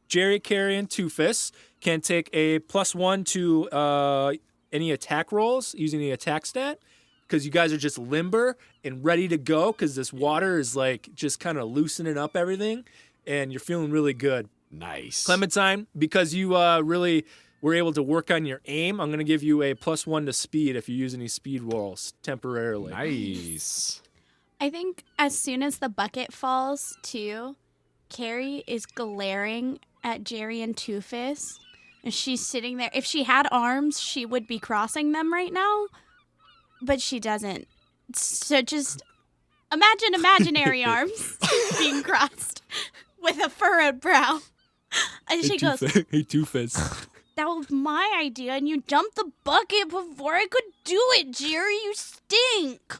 Jerry, Carrie, and Toofus can take a +1 to any attack rolls using the attack stat because you guys are just limber and ready to go because this water is like just kind of loosening up everything and you're feeling really good.
Nice.
Clementine, because you really were able to work on your aim, I'm going to give you a +1 to speed if you use any speed rolls temporarily.
Nice.
I think as soon as the bucket falls, too, Carrie is glaring at Jerry and Toofus. And she's sitting there. If she had arms, she would be crossing them right now. But she doesn't. So just imagine imaginary arms being crossed with a furrowed brow. And she goes,
Hey, Toofus.
that was my idea, and you dumped the bucket before I could do it, Jerry. You stink.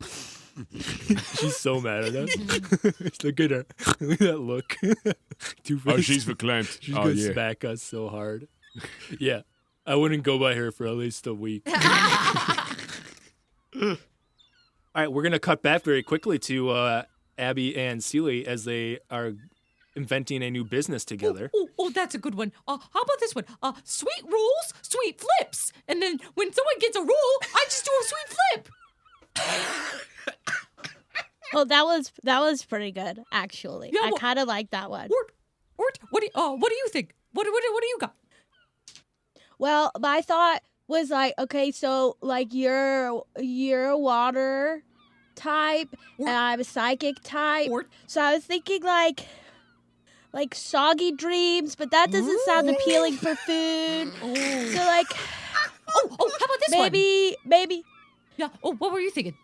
She's so mad at us. Look at her. Look at that look. Toofus.
Oh, she's verklempt.
She's
Oh,
going to
yeah.
smack us so hard. Yeah. I wouldn't go by her for at least a week. All right, we're going to cut back very quickly to Abby and Celie as they are inventing a new business together.
Oh, that's a good one. How about this one? Sweet rolls, sweet flips. And then when someone gets a roll, I just do a sweet flip.
Well, that was pretty good, actually.
Yeah,
I
well-
kind of like that one.
What do you think? What do you got?
Well, my thought was like, okay, so like you're a water type, and I'm a psychic type. So I was thinking like soggy dreams, but that doesn't sound appealing for food. So like,
how about this one?
maybe.
Yeah. Oh, what were you thinking?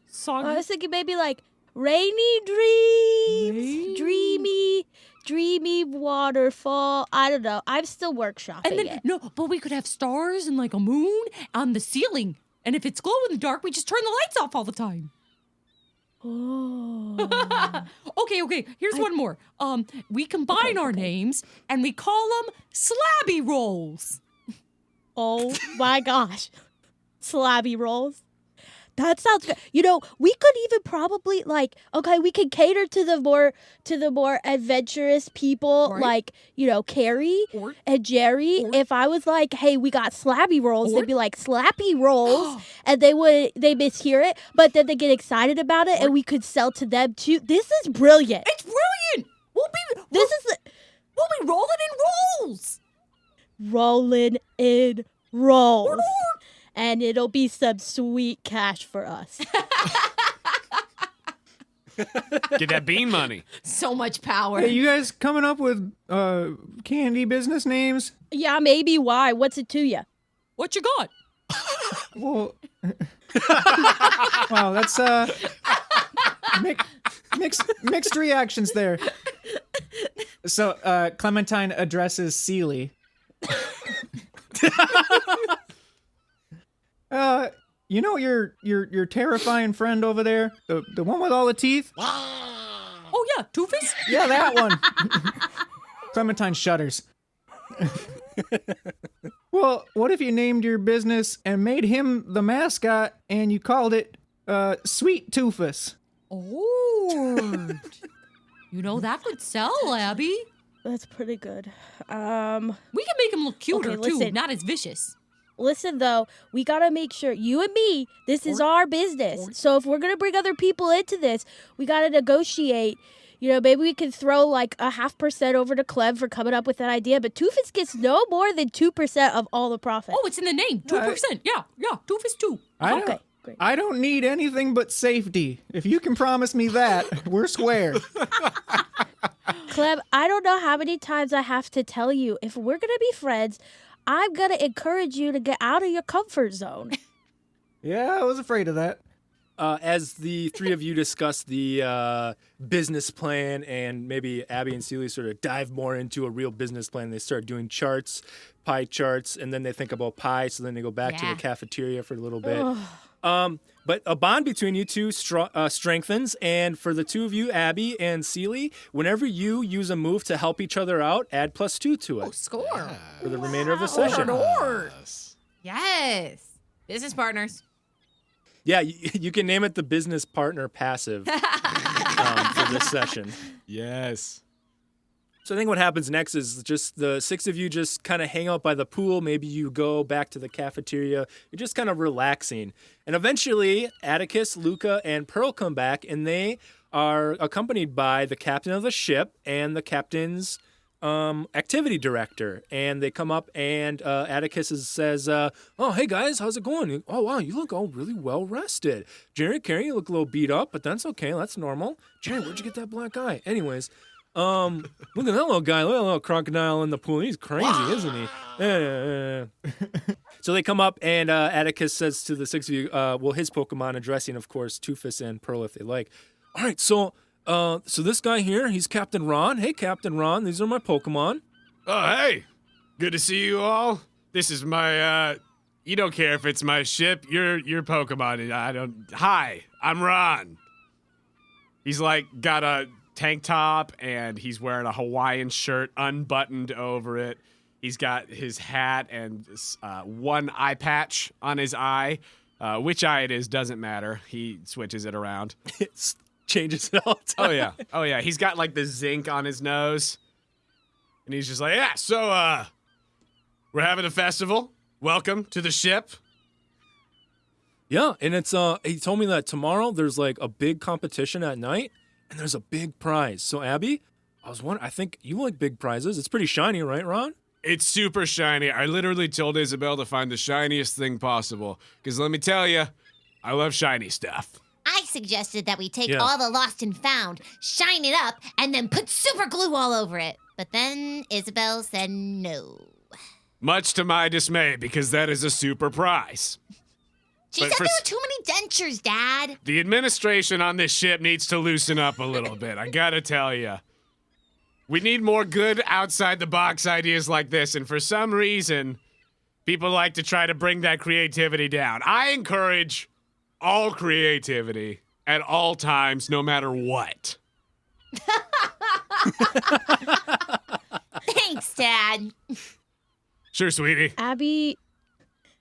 Soggy.
I was thinking maybe like rainy dreams, dreamy waterfall. I don't know. I'm still workshopping
And then
it.
no, but we could have stars and like a moon on the ceiling. And if it's glow in the dark, we just turn the lights off all the time.
Oh.
Okay. Here's one more. We combine our names and we call them slabby rolls.
Oh my gosh. Slabby rolls. That sounds good. You know, we could even probably we could cater to the more adventurous people,
Right.
like, Carrie
Or-
and Jerry.
or-
If I was like, hey, we got slabby rolls, they'd be like slappy rolls, and they mishear it, but then they get excited about it, and we could sell to them too. This is brilliant.
It's brilliant. We'll be rolling in rolls.
Rolling in rolls. And it'll be some sweet cash for us.
Get that bean money.
So much power.
Hey, you guys coming up with candy business names?
Yeah, maybe. Why? What's it to you?
What you got?
Well, wow, that's mixed reactions there. So Clementine addresses Celie. you know your terrifying friend over there, the one with all the teeth?
Oh yeah, Toofus?
Yeah, that one. Clementine shudders. Well, what if you named your business and made him the mascot and you called it Sweet Toofus?
Oh. You know, that could sell, Abby.
That's pretty good.
We can make him look cuter,
Okay,
too,
listen.
not as vicious.
Listen, though, we gotta make sure, you and me, this is our business. So if we're gonna bring other people into this, we gotta negotiate. You know, maybe we can throw like a 0.5% over to Clem for coming up with that idea, but Toofus gets no more than 2% of all the profit.
Oh, it's in the name. 2%. Yeah, Toofus 2.
Okay, great.
I don't need anything but safety. If you can promise me that, we're square.
Clem, I don't know how many times I have to tell you, if we're gonna be friends, I'm gonna encourage you to get out of your comfort zone.
Yeah, I was afraid of that.
As the three of you discuss the business plan, and maybe Abby and Celia sort of dive more into a real business plan, they start doing charts, pie charts, and then they think about pie, so then they go back to the cafeteria for a little bit. But a bond between you two strengthens, and for the two of you, Abby and Celie, whenever you use a move to help each other out, add +2 to it
Oh, score.
for the remainder of the session.
Yes. Business partners.
Yeah, you can name it the business partner passive for this session.
Yes.
So I think what happens next is just the six of you just kind of hang out by the pool. Maybe you go back to the cafeteria. You're just kind of relaxing. And eventually, Atticus, Luca, and Pearl come back, and they are accompanied by the captain of the ship and the captain's activity director. And they come up, and Atticus says, oh, hey, guys, how's it going? Oh, wow, you look all really well rested. Jerry, Carrie, you look a little beat up, but that's okay. That's normal. Jerry, where'd you get that black eye? Anyways. Look at that little guy. Look at that little crocodile in the pool. He's crazy, isn't he? So they come up, and Atticus says to the six of you, well, his Pokemon, addressing, of course, Toofus and Pearl if they like. All right, so this guy here, he's Captain Ron. Hey, Captain Ron, these are my Pokemon.
Oh, hey. Good to see you all. This is my, you don't care if it's my ship. Your Pokemon. Hi, I'm Ron. He's like got a tank top, and he's wearing a Hawaiian shirt unbuttoned over it. He's got his hat and one eye patch on his eye. Which eye it is doesn't matter. He switches it around.
It changes it all the time.
Oh yeah. He's got like the zinc on his nose. And he's just like, yeah, so we're having a festival. Welcome to the ship.
Yeah, and it's he told me that tomorrow there's like a big competition at night. And there's a big prize. So, Abby, I think you like big prizes. It's pretty shiny, right, Ron?
It's super shiny. I literally told Isabel to find the shiniest thing possible. Because let me tell you, I love shiny stuff.
I suggested that we take all the lost and found, shine it up, and then put super glue all over it. But then Isabel said no.
Much to my dismay, because that is a super prize.
She said there were too many dentures, Dad.
The administration on this ship needs to loosen up a little bit. I gotta tell you. We need more good outside-the-box ideas like this, and for some reason, people like to try to bring that creativity down. I encourage all creativity at all times, no matter what.
Thanks, Dad.
Sure, sweetie.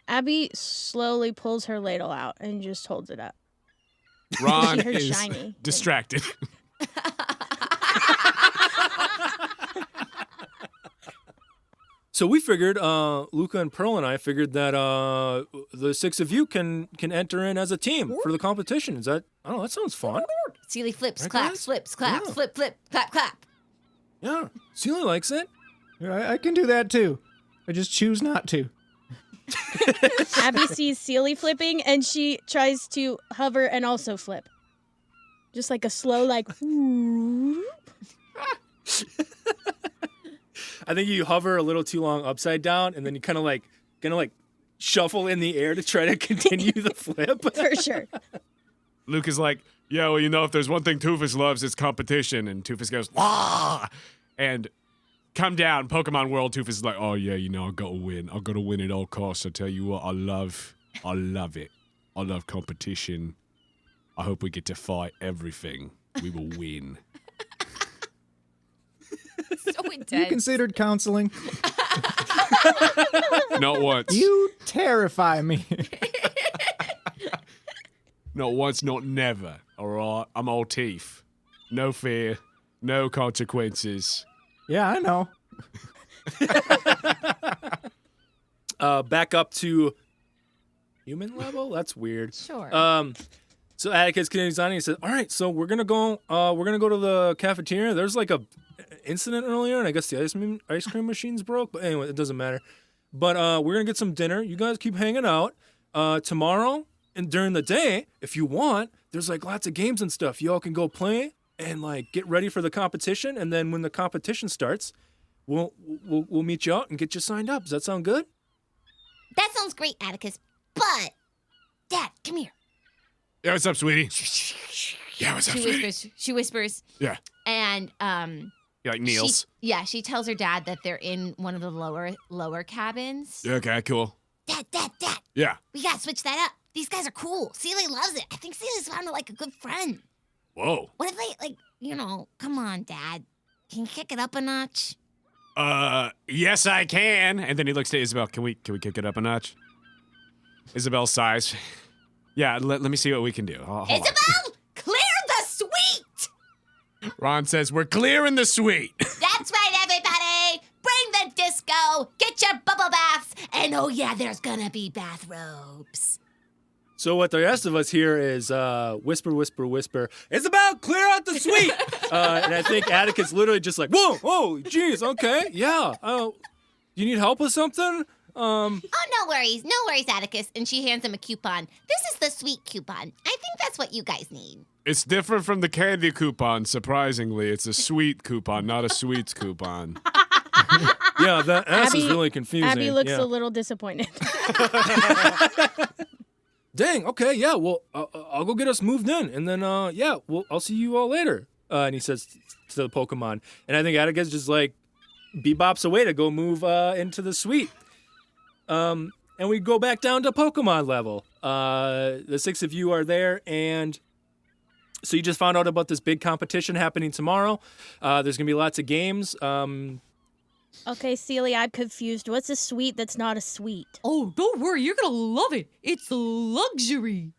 Abby slowly pulls her ladle out and just holds it up.
Ron
She heard
is
shiny.
distracted.
So we figured, Luca and Pearl and I figured that the six of you can enter in as a team for the competition. That sounds fun.
Celie flips,
Right,
claps,
guys?
flips, claps,
Yeah.
flip, clap, clap.
Yeah, Celia likes it.
I can do that too. I just choose not to.
Abby sees Celie flipping, and she tries to hover and also flip. Just like a slow, like...
I think you hover a little too long upside down, and then you kind of like shuffle in the air to try to continue the flip.
For sure.
Luke is like, yeah, well, if there's one thing Toofus loves, it's competition. And Toofus goes, ah! And come down, Pokemon World, Toofus is like, oh, yeah, I gotta win. I gotta win at all costs. I tell you what, I love it. I love competition. I hope we get to fight everything. We will win.
So intense.
You considered counseling?
Not once.
You terrify me.
Not once, not never. All right? I'm all teeth. No fear. No consequences.
Yeah, I know.
Back up to human level? That's weird.
Sure.
So Atticus continues on and he says, all right, so we're gonna go to the cafeteria. There's like a incident earlier, and I guess the ice cream machine's broke, but anyway, it doesn't matter. But we're gonna get some dinner. You guys keep hanging out. Tomorrow and during the day, if you want, there's like lots of games and stuff. You all can go play and like get ready for the competition, and then when the competition starts, we'll meet you out and get you signed up. Does that sound good?
That sounds great, Atticus. But, Dad, come here.
Yeah, what's up, sweetie? Yeah, what's up, sweetie?
She whispers.
Yeah.
And
You like Niels?
she tells her dad that they're in one of the lower cabins.
Okay, cool.
Dad.
Yeah.
We gotta switch that up. These guys are cool. Celie loves it. I think Celie's found her like a good friend.
Whoa.
What if they, come on, Dad. Can you kick it up a notch?
Yes, I can. And then he looks to Isabel. Can we kick it up a notch? Isabel sighs. Yeah, let me see what we can do. Hold on.
Isabel, clear the suite!
Ron says, we're clearing the suite.
That's right, everybody. Bring the disco, get your bubble baths, and oh yeah, there's gonna be bathrobes.
So what the rest of us hear is whisper, whisper, whisper. Isabel, clear out the suite. And I think Atticus literally just like, whoa, oh, geez, okay, yeah. You need help with something?
Oh, no worries, Atticus. And she hands him a coupon. This is the sweet coupon. I think that's what you guys need.
It's different from the candy coupon, surprisingly. It's a sweet coupon, not a sweets coupon.
Yeah, that S is really confusing.
Abby looks
yeah.
a little disappointed.
Dang, okay, yeah, well, I'll go get us moved in. And then, I'll see you all later. And he says to the Pokemon. And I think Atticus just like bebops away to go move into the suite. And we go back down to Pokemon level. The 6 of you are there, and so you just found out about this big competition happening tomorrow. There's gonna be lots of games.
Okay, Celie, I'm confused. What's a suite that's not a suite?
Oh, don't worry, you're gonna love it. It's luxury.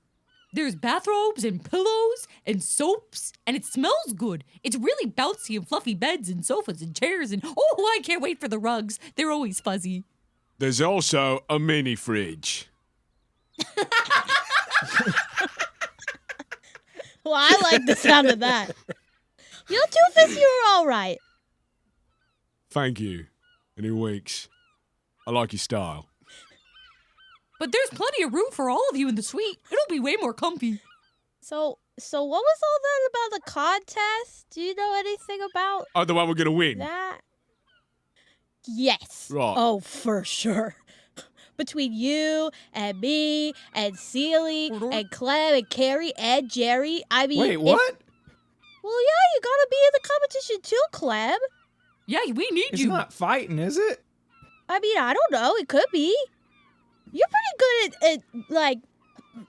There's bathrobes and pillows and soaps, and it smells good. It's really bouncy and fluffy beds and sofas and chairs, and oh, I can't wait for the rugs. They're always fuzzy.
There's also a mini fridge.
Well, I like the sound of that. Two-Face, you were all right.
Thank you. And he winks. I like your style.
But there's plenty of room for all of you in the suite. It'll be way more comfy.
So what was all that about the contest? Do you know anything about
Oh, the one we're gonna win.
that? Yes.
Right.
Oh, for sure. Between you and me and Celie and Clem and Carrie and Jerry, I mean...
Wait, what?
Well, yeah, you gotta be in the competition too, Clem.
Yeah, we need
It's
you.
not fighting, is it?
I mean, I don't know. It could be. You're pretty good at like,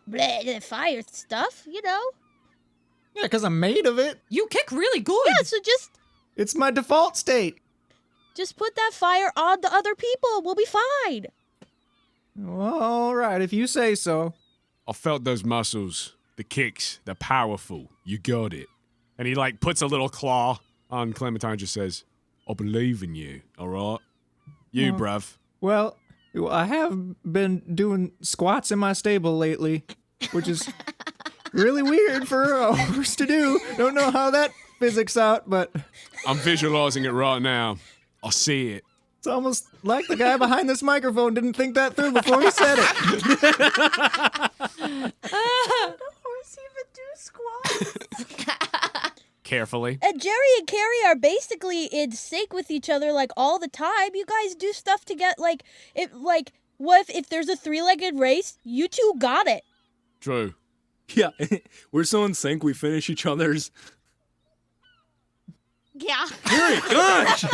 the fire stuff, you know?
Yeah, because I'm made of it.
You kick really good.
Yeah, so
It's my default state.
just put that fire on the other people. We'll be fine.
Well, all right, if you say so.
I felt those muscles, the kicks, they're powerful. You got it. And he like puts a little claw on Clementine and just says, I believe in you, all right? You, bruv.
Well, I have been doing squats in my stable lately, which is really weird for a horse to do. Don't know how that physics out, but
I'm visualizing it right now. I see it.
it's almost like the guy behind this microphone didn't think that through before he said it.
The horse even do squats.
Carefully.
And Jerry and Carrie are basically in sync with each other like all the time. You guys do stuff to get what if there's a 3-legged race? You two got it.
True.
Yeah, we're so in sync, we finish each other's.
Yeah.
Gosh!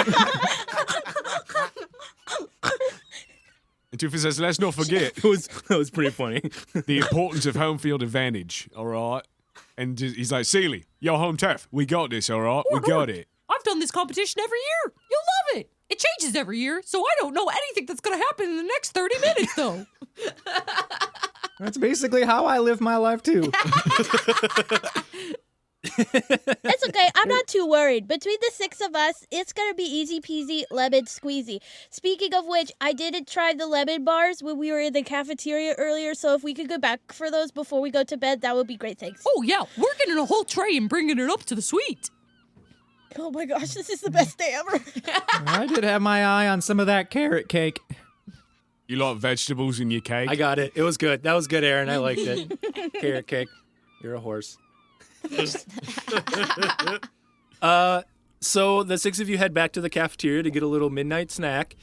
And Two-Face says, let's not forget
That was pretty funny.
the importance of home field advantage, all right? And he's like, Seeley, you're home turf. We got this, all right? We got it.
I've done this competition every year. You'll love it. It changes every year, so I don't know anything that's going to happen in the next 30 minutes, though.
That's basically how I live my life too.
It's okay. I'm not too worried. Between the 6 of us, it's going to be easy peasy, lemon squeezy. Speaking of which, I didn't try the lemon bars when we were in the cafeteria earlier, so if we could go back for those before we go to bed, that would be great. Thanks.
Oh, yeah. We're getting a whole tray and bringing it up to the suite.
Oh my gosh, this is the best day ever.
I did have my eye on some of that carrot cake.
You like vegetables in your cake?
I got it. It was good. That was good, Aaron. I liked it. Carrot cake. You're a horse. So the 6 of you head back to the cafeteria to get a little midnight snack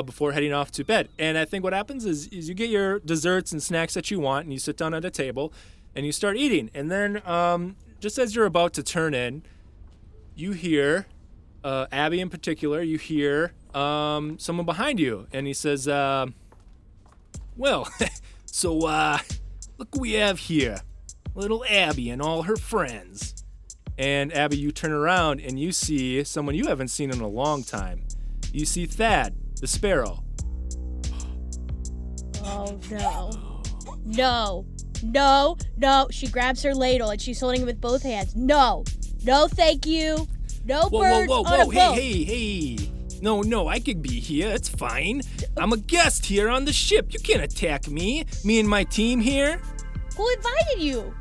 before heading off to bed. And I think what happens is you get your desserts and snacks that you want, and you sit down at a table, and you start eating. And then just as you're about to turn in, you hear, Abby in particular, you hear someone behind you. And he says, well, so look what we have here. Little Abby and all her friends. And Abby, you turn around and you see someone you haven't seen in a long time. You see Thad, the sparrow.
Oh, no. No. She grabs her ladle and she's holding it with both hands. No, thank you. No birds on a boat.
Hey. No, I could be here. It's fine. I'm a guest here on the ship. You can't attack me. Me and my team here.
Who invited you?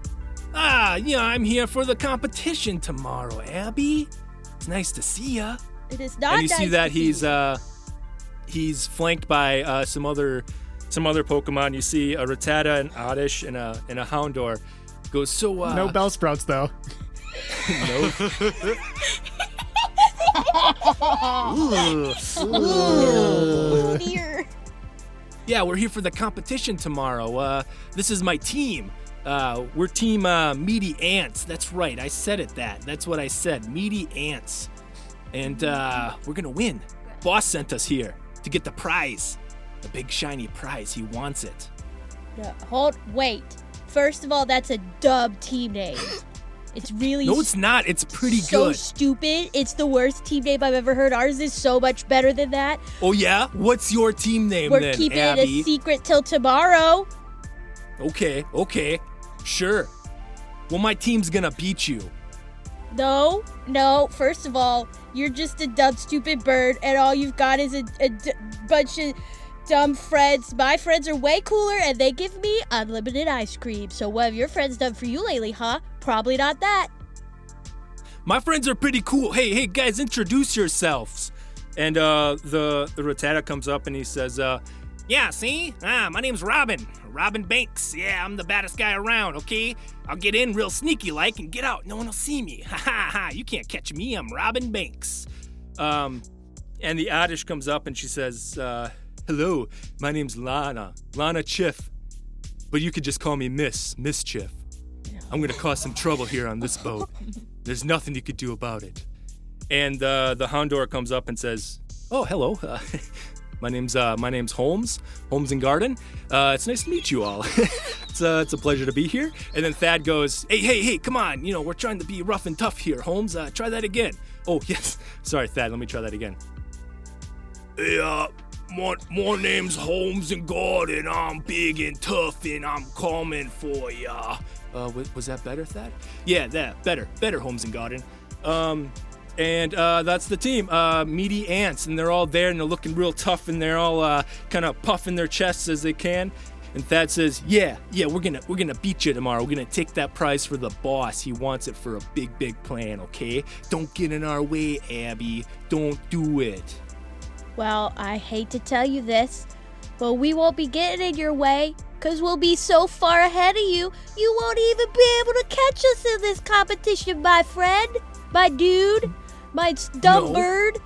I'm here for the competition tomorrow, Abby. It's nice to see ya.
It is not.
And you
nice
see that
to
he's flanked by some other Pokemon. You see a Rattata, an Oddish, and a Houndour. Goes so
No Bellsprouts though.
No.
Oh, dear.
Yeah, we're here for the competition tomorrow. This is my team. We're team Meaty Ants. That's right, I said it That's what I said, Meaty Ants. And we're gonna win. Boss sent us here to get the prize. The big shiny prize, he wants it.
Wait. First of all, that's a dumb team name. It's really
No, it's not. It's pretty
so
good.
stupid. It's the worst team name I've ever heard. Ours is so much better than that.
Oh yeah? What's your team name
We're
then,
keeping
Abby?
it a secret till tomorrow.
Okay. Sure. Well, my team's gonna beat you.
No. First of all, you're just a dumb, stupid bird, and all you've got is a bunch of dumb friends. My friends are way cooler, and they give me unlimited ice cream. So what have your friends done for you lately, huh? Probably not that.
My friends are pretty cool. Hey, guys, introduce yourselves. And the Rattata comes up and he says, yeah, see? My name's Robin Banks. Yeah, I'm the baddest guy around, okay? I'll get in real sneaky-like and get out. No one will see me. Ha, you can't catch me. I'm Robin Banks. And the Oddish comes up and she says, hello, my name's Lana Chiff. But you could just call me Miss Chiff. I'm gonna cause some trouble here on this boat. There's nothing you could do about it. And the Houndour comes up and says, oh, hello. My name's Holmes and Garden. It's nice to meet you all. It's a pleasure to be here. And then Thad goes, hey, come on. We're trying to be rough and tough here, Holmes. Try that again. Oh, yes. Sorry, Thad, let me try that again. Hey, my name's Holmes and Garden. I'm big and tough and I'm coming for ya. Was that better, Thad? Yeah, that better, Holmes and Garden. And that's the team, Meaty Ants, and they're all there and they're looking real tough and they're all kind of puffing their chests as they can. And Thad says, yeah, we're gonna beat you tomorrow. We're gonna take that prize for the boss. He wants it for a big plan, okay? Don't get in our way, Abby. Don't do it.
Well, I hate to tell you this, but we won't be getting in your way, because we'll be so far ahead of you, you won't even be able to catch us in this competition, my friend, my dude, my dumb bird.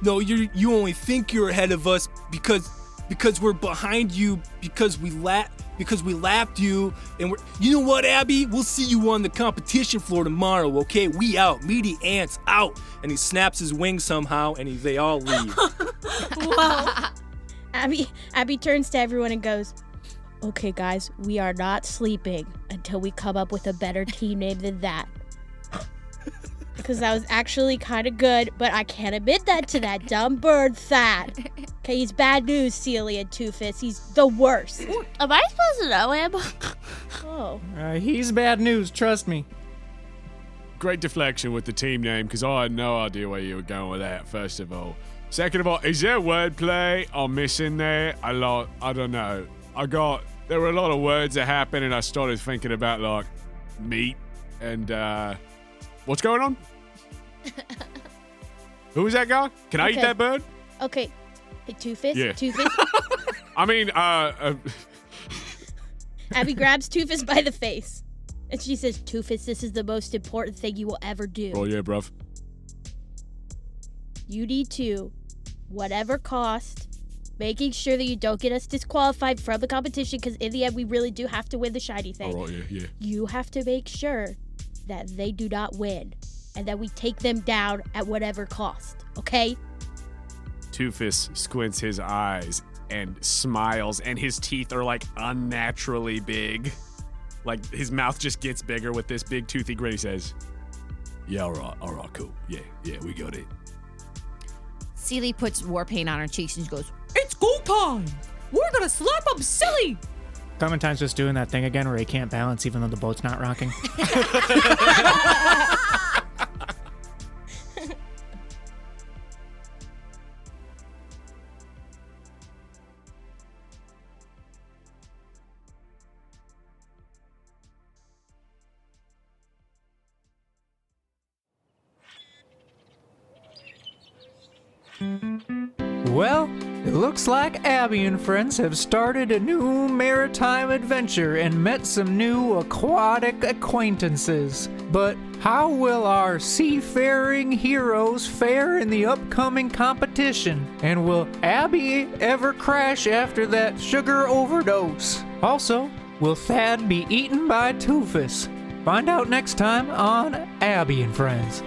No, you only think you're ahead of us because we're behind you, because we lapped you, and you know what, Abby? We'll see you on the competition floor tomorrow, okay? We out. Meaty Ants out. And he snaps his wings somehow, and they all leave.
Wow.
Abby turns to everyone and goes, "Okay, guys, we are not sleeping until we come up with a better team name than that." Because that was actually kind of good, but I can't admit that to that dumb bird, Thad. Okay, he's bad news, Celia and Two-Face. He's the worst.
Am I supposed to know him?
Oh.
He's bad news, trust me.
Great deflection with the team name, because I had no idea where you were going with that, first of all. Second of all, is there wordplay I'm missing there? I don't know. There were a lot of words that happened, and I started thinking about, like, meat and, what's going on? Who was that guy? Can I eat that bird?
Okay. Hey, Two-Face?
Yeah.
Two-Face?
I mean,
Abby grabs Two-Face by the face. And she says, "Two-Face, this is the most important thing you will ever do.
Oh, yeah, bruv.
You need to, whatever cost, making sure that you don't get us disqualified from the competition, because in the end, we really do have to win the shiny thing.
All right, yeah.
You have to make sure that they do not win, and that we take them down at whatever cost, okay?"
Two-Face squints his eyes and smiles, and his teeth are, like, unnaturally big. Like, his mouth just gets bigger with this big toothy grin. He says, "Yeah, all right, cool. Yeah, we got it."
Celie puts war paint on her cheeks and she goes,
It's go time! We're gonna slap him silly!
Clementine's just doing that thing again where he can't balance even though the boat's not rocking. Well, it looks like Abby and friends have started a new maritime adventure and met some new aquatic acquaintances. But how will our seafaring heroes fare in the upcoming competition? And will Abby ever crash after that sugar overdose? Also, will Thad be eaten by Two-Face? Find out next time on Abby and Friends.